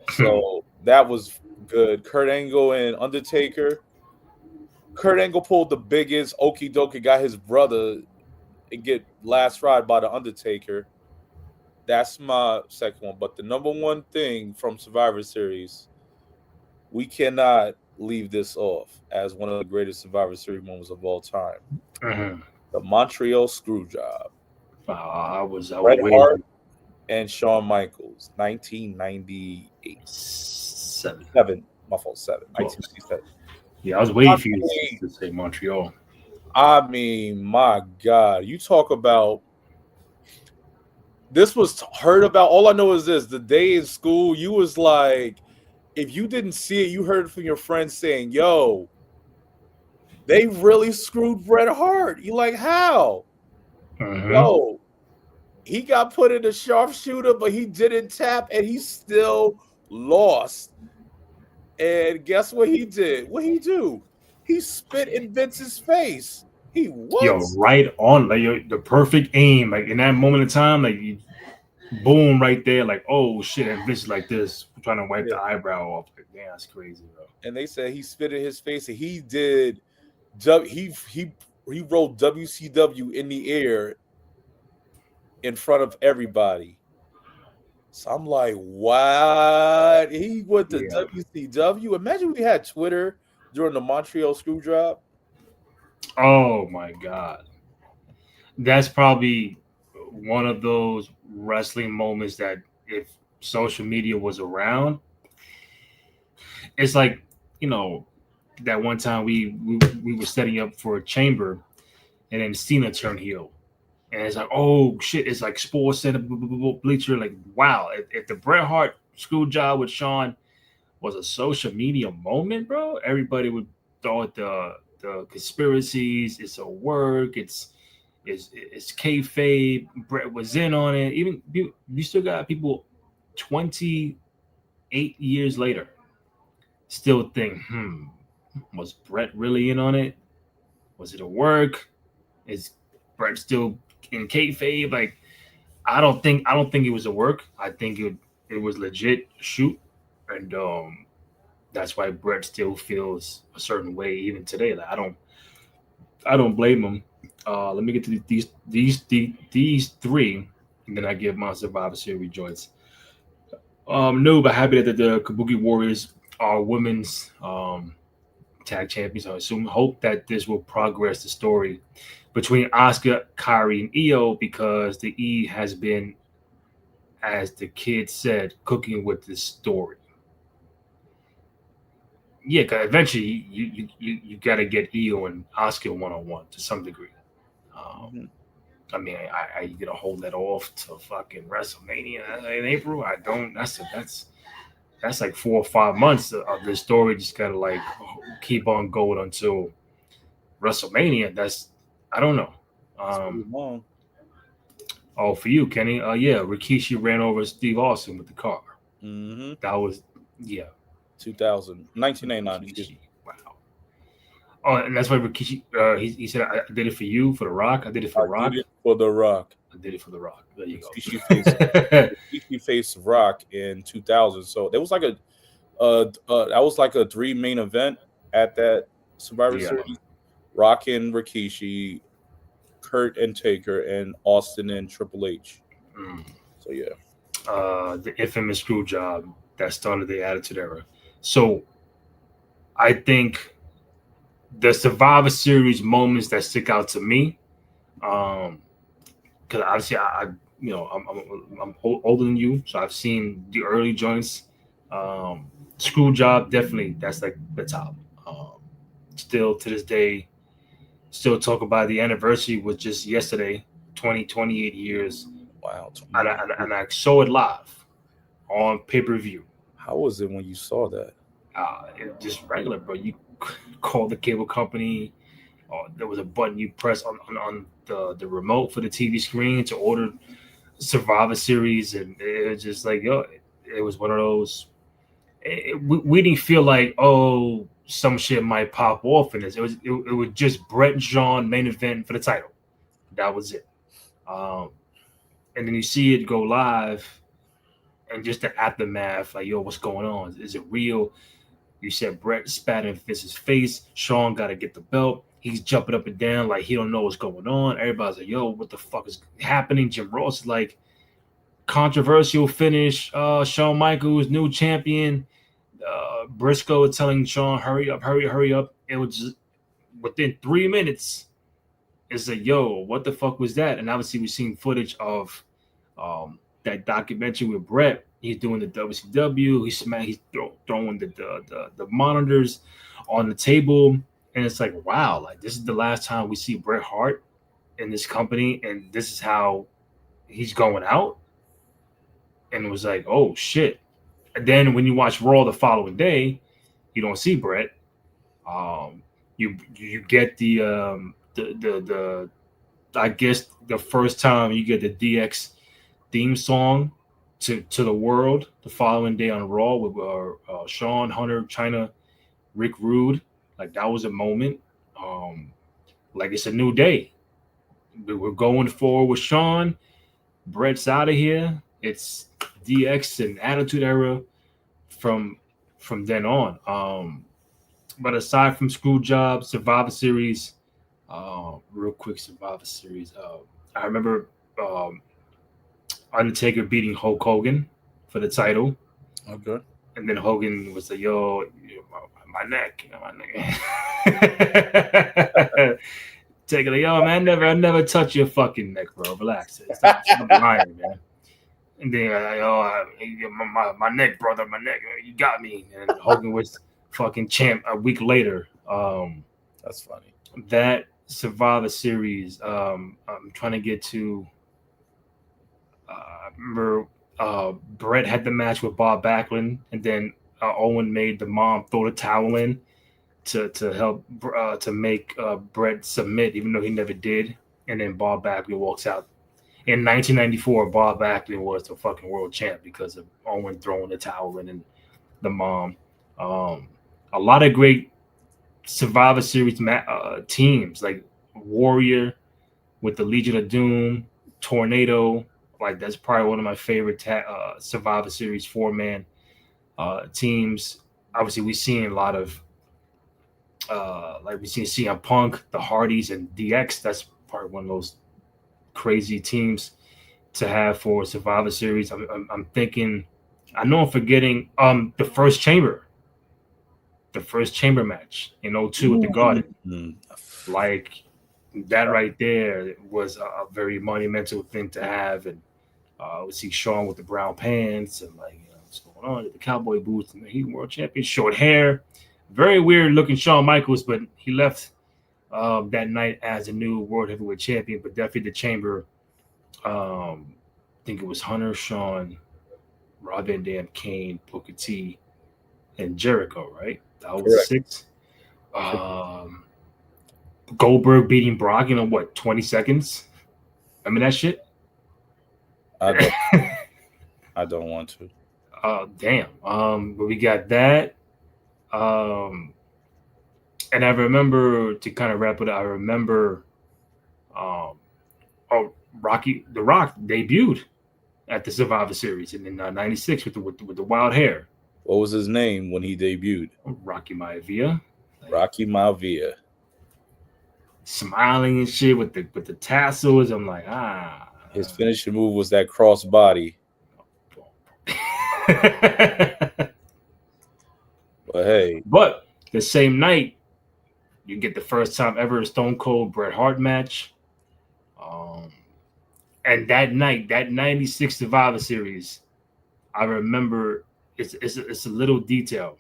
Hmm. So that was good. Kurt Angle and Undertaker. Kurt Angle pulled the biggest okey doke, got his brother and get last ride by the Undertaker. That's my second one. But the number one thing from Survivor Series, we cannot leave this off as one of the greatest Survivor Series moments of all time. Hmm. The Montreal Screwjob. I was Bret way Hart and Shawn Michaels, 1998. seven Seven. My fault, seven. close. 1997. Yeah, I was I waiting for you mean, to say Montreal. my God. You talk about this was heard about. All I know is this: the day in school, you was like, if you didn't see it, you heard it from your friends saying, "Yo, they really screwed Bret Hart." You like how? Hmm. Yo, he got put in a sharpshooter, but he didn't tap, and he still lost. And guess what he did? What he do? He spit in Vince's face. He what? Yo, right on, like the perfect aim, like in that moment of time, like you, boom, right there, like oh shit, and Vince like this, trying to wipe the Yeah. eyebrow off. Like, damn, that's crazy, bro. And they said he spit in his face, and he did. He rolled WCW in the air in front of everybody. So I'm like, what? He went to Yeah. WCW. Imagine we had Twitter during the Montreal screw job. Oh my god, that's probably one of those wrestling moments that if social media was around, it's like you know that one time we were setting up for a chamber, and then Cena turned heel. And it's like, oh shit, it's like Sports Center, Bleacher. Like, wow, if the Bret Hart screw job with Sean was a social media moment, bro, everybody would throw at the conspiracies. It's a work. It's kayfabe. Bret was in on it. Even you still got people 28 years later still think, was Bret really in on it? Was it a work? Is Brett still in kayfabe. Like I don't think it was a work. I think it was legit shoot, and that's why Brett still feels a certain way even today. Like I don't blame him. Let me get to these three, and then I give my Survivor Series joints. No, but happy that the Kabuki Warriors are women's tag champions. I assume hope that this will progress the story between Asuka, Kyrie, and Io because the E has been, as the kid said, cooking with this story. Yeah, cause eventually you got to get Io and Asuka 1-on-1 to some degree. Um, Mhm. I mean, I you gonna hold that off to fucking WrestleMania in April? I don't. That's like 4 or 5 months of the story. Just gotta like keep on going until WrestleMania. That's I don't know. It's pretty Um, long. oh, for you, Kenny. Yeah, Rikishi ran over Steve Austin with the car. Mm-hmm. That was yeah, 2000, 1999, excuse Rikishi. me. Wow. Oh, and that's why Rikishi. He said, I did it for you, for The Rock. I did it for I The did Rock. it for The Rock. I did it for The Rock. There you Rikishi faced go. Rikishi faced Rock in 2000. So there was like that was like a 3 main event at that Survivor Yeah. Series. Rock and Rikishi, Kurt and Taker, and Austin and Triple H. Mm. So yeah. The infamous screw job that started the Attitude Era. So I think the Survivor Series moments that stick out to me, because obviously I'm older than you, so I've seen the early joints. Um, screw job definitely that's like the top. Um, Still to this day, still talk about the anniversary was just yesterday, 28 years, Wow. and I saw it live on pay per view. How was it when you saw that? Just regular, bro. You call the cable company. There was a button you press on the remote for the TV screen to order Survivor Series, and it was just like yo, it was one of those. We didn't feel like some shit might pop off in this. It was just Brett and John main event for the title. That was it. Um, and then you see it go live, and just the aftermath, like yo, what's going on? Is it real? You said Brett spat in Vince's face. Sean got to get the belt. He's jumping up and down like he don't know what's going on. Everybody's like, "Yo, what the fuck is happening?" Jim Ross is like, controversial finish. Shawn Michaels, new champion. Briscoe telling Sean, "Hurry up, hurry up." It was just within 3 minutes. It's like, "Yo, what the fuck was that?" And obviously, we've seen footage of that documentary with Brett. He's doing the WCW. He's throwing the monitors on the table, and it's like, wow, like this is the last time we see Bret Hart in this company, and this is how he's going out. And it was like, oh shit. And then when you watch Raw the following day, you don't see Bret. You get the I guess the first time you get the DX theme song to the world the following day on Raw with Sean, Hunter, China, Rick Rude. Like that was a moment. Um, like it's a new day. We're going forward with Sean. Brett's out of here. It's DX and Attitude Era from then on. But aside from Screwjob, Survivor Series, real quick Survivor Series. I remember um, Undertaker beating Hulk Hogan for the title, Okay. and then Hogan was like, "Yo, my neck, my neck." Taker like, "Yo, man, I never touch your fucking neck, bro. Relax, stop lying, man." And then, my neck, brother, my neck, you got me. And Hogan was fucking champ a week later. That's funny. That Survivor Series, I'm trying to get to. I remember Brett had the match with Bob Backlund, and then Owen made the mom throw the towel in to help to make Brett submit, even though he never did. And then Bob Backlund walks out. In 1994, Bob Backlund was the fucking world champ because of Owen throwing the towel in and the mom. Um, a lot of great Survivor Series teams like Warrior, with the Legion of Doom, Tornado. Like that's probably one of my favorite Survivor Series 4-man teams. Obviously, we've seen a lot of like we've seen CM Punk, the Hardys, and DX. That's probably one of those crazy teams to have for Survivor Series. I'm thinking, I know I'm forgetting the first chamber match in '02 at the Garden. Like that right there was a very monumental thing to have. And we see Shawn with the brown pants and like, what's going on, the cowboy boots, and he world champion, short hair, very weird looking Shawn Michaels, but he left that night as a new world heavyweight champion. But definitely the chamber. I think it was Hunter, Shawn, Rob Van Dam, Kane, Booker T, and Jericho, right? That was Correct. 6. Goldberg beating Brock in 20 seconds? Remember that shit? I don't want to. Damn. But we got that. And I remember, to kind of wrap it up, I remember The Rock debuted at the Survivor Series in '96 with the wild hair. What was his name when he debuted? Rocky Maivia. Rocky Maivia. Smiling and shit with the tassels. I'm like, His finishing move was that cross body. But hey. But the same night, you get the first time ever Stone Cold Bret Hart match. And that night, that '96 Survivor Series, I remember it's a little detail.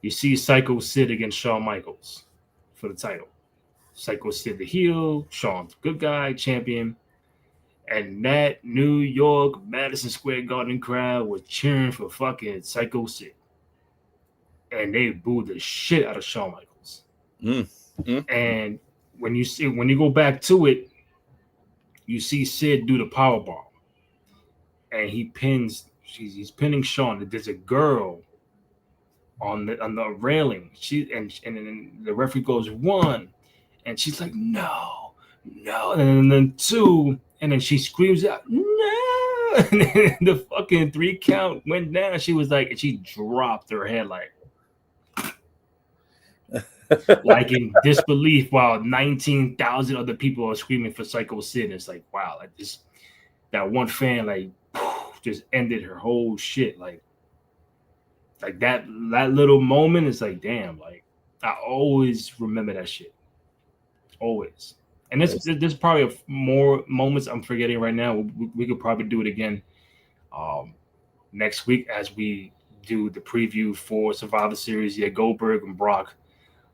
You see Psycho Sid against Shawn Michaels for the title. Psycho Sid the heel, Shawn the good guy, champion. And that New York Madison Square Garden crowd was cheering for fucking Psycho Sid. And they booed the shit out of Shawn Michaels. And when you go back to it, you see Sid do the power bomb. And he's pinning Shawn. There's a girl on the railing. And the referee goes 1, and she's like, no, and then 2, and then she screams out, no, and then the fucking 3 count went down. She was like, and she dropped her head like in disbelief, while 19,000 other people are screaming for Psycho Sid. It's like, wow, like this, that one fan like just ended her whole shit. Like that little moment is like, damn, like I always remember that shit. Always. And there's probably more moments I'm forgetting right now. We could probably do it again next week as we do the preview for Survivor Series. Yeah, Goldberg and Brock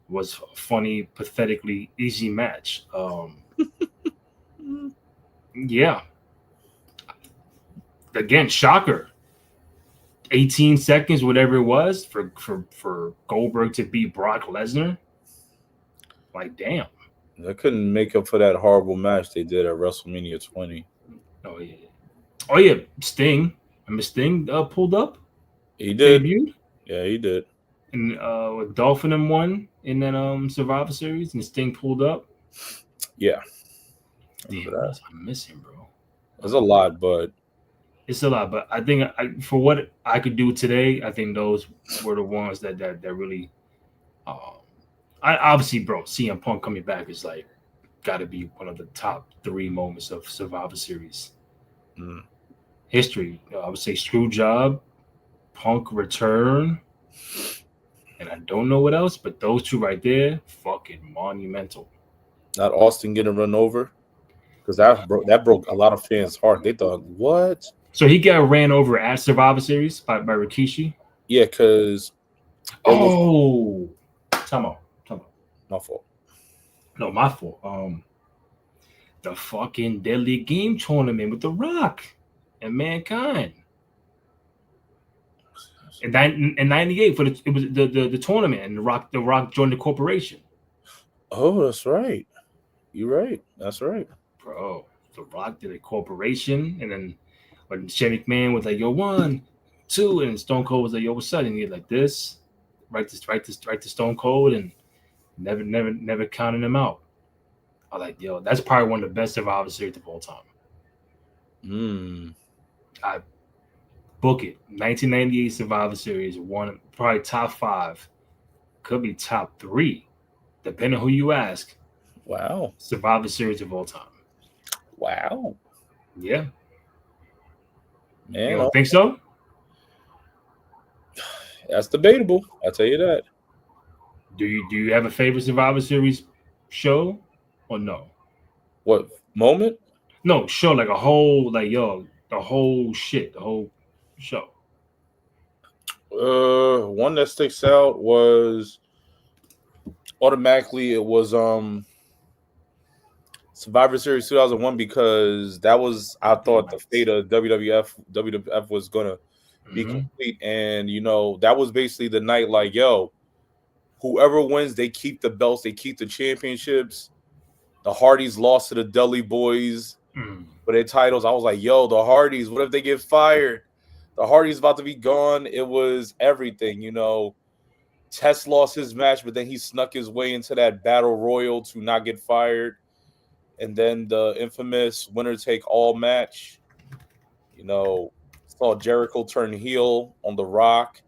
was a funny, pathetically easy match. Yeah. Again, shocker. 18 seconds, whatever it was, for Goldberg to beat Brock Lesnar. Like, damn. They couldn't make up for that horrible match they did at WrestleMania 20. Oh yeah, Sting. Remember Sting pulled up? He did. Debuted? Yeah, he did. And with Dolphin and won in that Survivor Series, and Sting pulled up. Yeah. Damn, I miss him, bro. There's a lot, but it's a lot. But I think for what I could do today, I think those were the ones that really. I obviously, bro, CM Punk coming back is like got to be one of the top 3 moments of Survivor Series history. I would say Screwjob, Punk return, and I don't know what else, but those 2 right there, fucking monumental. Not Austin getting run over, because that broke a lot of fans' heart. They thought, what? So he got ran over at Survivor Series by Rikishi? Yeah, because time out. My fault. No, my fault. The fucking Deadly Game tournament with The Rock and Mankind. In '98 it was the tournament, and The Rock joined the corporation. Oh, that's right. You're right. That's right, bro. The Rock did a corporation, and then when Shane McMahon was like, "Yo, 1, 2," and Stone Cold was like, "Yo, what's up?" And he like this, right to Stone Cold, and never counting him out. I like, yo, that's probably one of the best Survivor Series of all time. I book it. 1998 Survivor Series, one probably top 5, could be top 3, depending on who you ask. Wow. Survivor Series of all time. Wow. Yeah, you Man, don't think so? that's debatable. I'll tell you that. Do you have a favorite Survivor Series show or no? What moment? No, show like a whole like yo, the whole shit, the whole show. One that sticks out was automatically it was Survivor Series 2001 because that was I thought the fate of WWF was gonna be Mm-hmm. complete, and that was basically the night like yo, whoever wins they keep the belts, they keep the championships. The Hardys lost to the Dudley Boys Mm. for their titles. I was like, yo, the Hardys, what if they get fired? The Hardys about to be gone. It was everything, Test lost his match, but then he snuck his way into that battle royal to not get fired. And then the infamous winner take all match, saw Jericho turn heel on The Rock.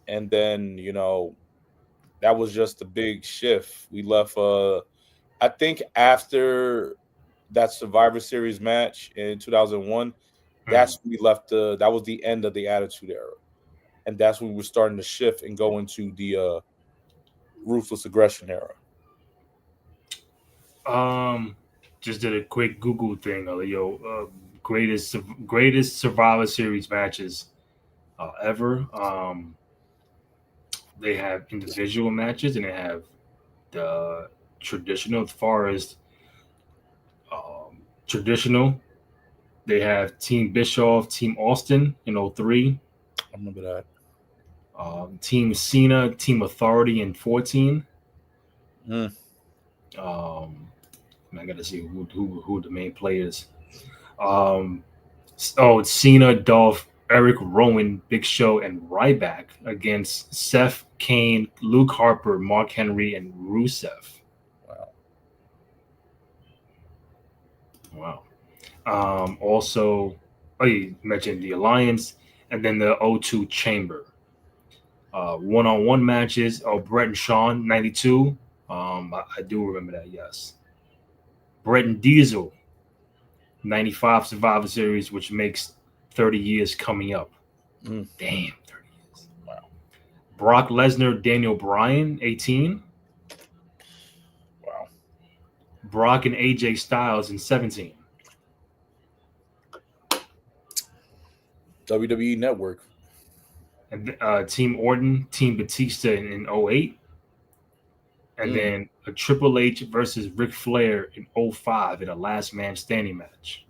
And then, that was just a big shift. We left, I think after that Survivor Series match in 2001, that's when we left that was the end of the Attitude Era. And that's when we were starting to shift and go into the Ruthless Aggression Era. Just did a quick Google thing. Greatest Survivor Series matches ever. They have individual matches and they have the traditional. As far as traditional, they have Team Bischoff, Team Austin in '03. I remember that. Team Cena, Team Authority in 14. Mm. I got to see who the main players. Um, Cena, Dolph, Eric Rowan, Big Show, and Ryback against Seth, Kane, Luke Harper, Mark Henry, and Rusev. Wow. Also, you mentioned the Alliance, and then the O2 Chamber. One-on-one matches. Oh, Brett and Sean, 92. I do remember that, yes. Brett and Diesel, 95 Survivor Series, which makes 30 years coming up. Mm. Damn, 30 years. Wow. Brock Lesnar, Daniel Bryan, 18. Wow. Brock and AJ Styles in 17. WWE Network. And Team Orton, Team Batista in 08. And then a Triple H versus Ric Flair in 05 in a last man standing match.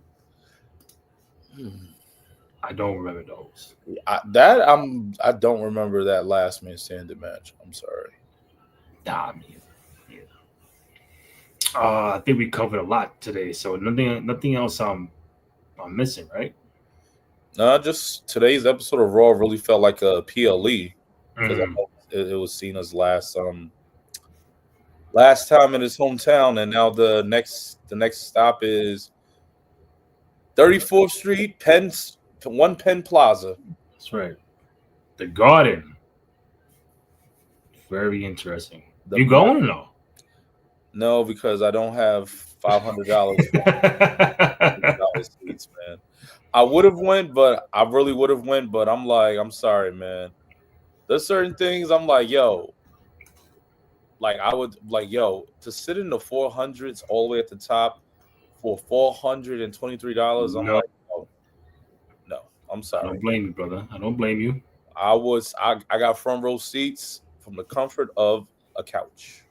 I don't remember those. I don't remember that last man standing match. I'm sorry. Nah, yeah. I think we covered a lot today, so nothing else I'm missing, right? No, just today's episode of Raw really felt like a PLE because it was Cena's last time in his hometown, and now the next stop is 34th Street, Penn Plaza. That's right. The Garden. Very interesting. You going or no? No, because I don't have $500 seats, man. I would have went, but I really would have went, but I'm like, I'm sorry, man. There's certain things I'm like, yo, like I would like, yo, to sit in the 400s all the way at the top for $423. I'm like, no, I'm sorry. I don't blame you, brother. I don't blame you. I got front row seats from the comfort of a couch.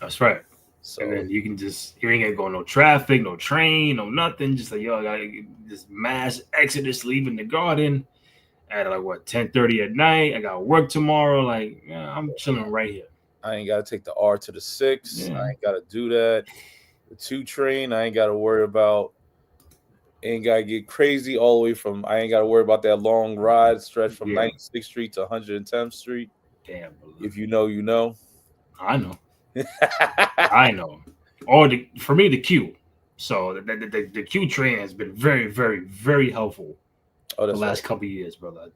That's right. So, and then you ain't gonna go no traffic, no train, no nothing. Just like yo, I got this mass exodus leaving the Garden at like what 10:30 at night. I got work tomorrow. Like I'm chilling right here. I ain't gotta take the R to the 6. Yeah. I ain't gotta do that. The 2 train, I ain't gotta worry about. Ain't gotta get crazy all the way from. I ain't gotta worry about that long ride stretch from 96th Street to 110th Street. Damn, brother. If you know, you know. I know. I know. or for me the Q. So the Q train has been very, very, very helpful Oh, the that's right. last couple of years, brother.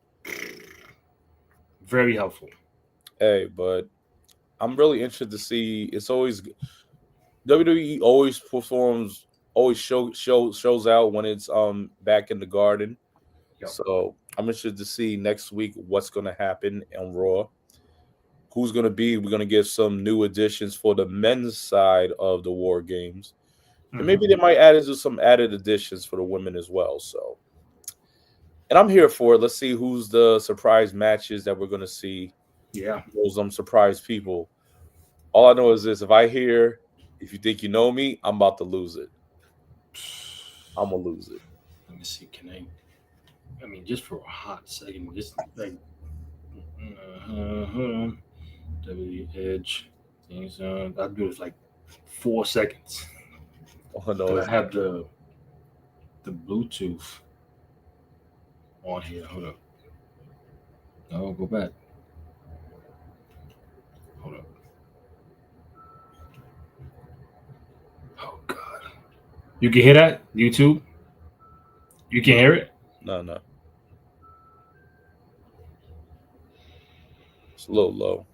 Very helpful. Hey, but I'm really interested to see. It's always WWE always performs, always shows out when it's back in the Garden. Yep. So I'm interested to see next week what's going to happen on Raw. Who's going to be? We're going to get some new additions for the men's side of the War Games, and maybe they might add into some added additions for the women as well. So, and I'm here for it. Let's see who's the surprise matches that we're going to see. Yeah. Those surprise people. All I know is this: if you think you know me, I'm about to lose it. I'm gonna lose it. Let me see. Can I? I mean, just for a hot second, just like W Edge things. I'll do it like 4 seconds Oh no, because it's I have the Bluetooth on here. Hold up. No, go back. Hold up. Oh God. You can hear that YouTube. You can hear it. no. It's a little low.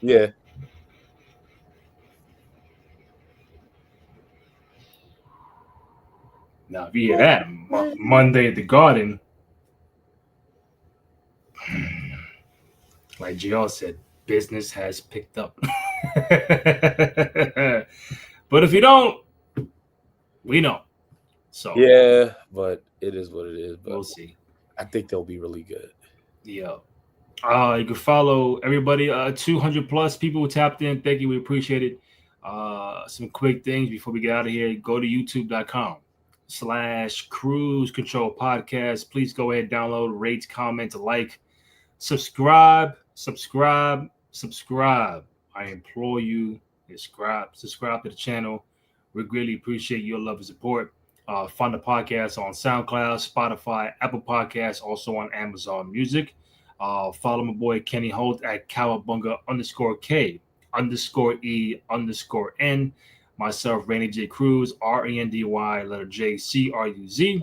Yeah. Now, if you hear that Monday at the Garden, like GR said, business has picked up. But if you don't, we know. So Yeah, but it is what it is. But we'll see. I think they'll be really good. Yeah. You can follow everybody. 200 plus people tapped in. Thank you. We appreciate it. Some quick things before we get out of here. Go to youtube.com/cruise control podcast. Please go ahead, download, rate, comment, like, subscribe. I implore you, subscribe to the channel. We greatly appreciate your love and support. Find the podcast on SoundCloud, Spotify, Apple Podcasts, also on Amazon Music. Follow my boy Kenny Holt at Cowabunga_K_E_N. Myself, Randy J. Cruz, RENDY, letter J, CRUZ.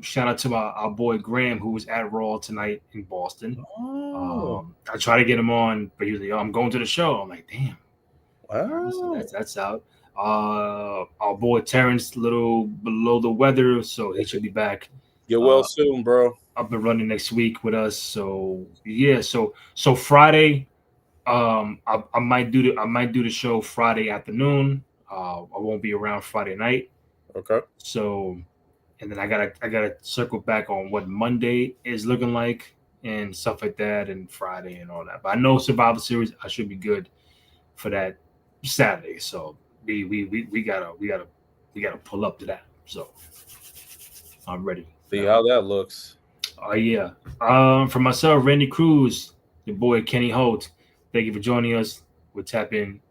Shout out to our boy Graham, who was at Raw tonight in Boston. Oh, I try to get him on, but he's like, I'm going to the show. I'm like, damn. So wow. that's out. Our boy Terrence, a little below the weather, so he should be back Get well soon, bro. up and running next week with us. So yeah, so Friday, I might do the show Friday afternoon. I won't be around Friday night. Okay. So, and then I gotta circle back on what Monday is looking like and stuff like that, and Friday and all that. But I know Survivor Series, I should be good for that Saturday. So we gotta pull up to that. So I'm ready. See how that looks. Oh yeah. For myself, Randy Cruz, your boy Kenny Holt. Thank you for joining us. We'll tap in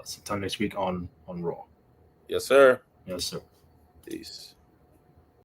sometime next week on Raw. Yes, sir. Yes, sir. Peace.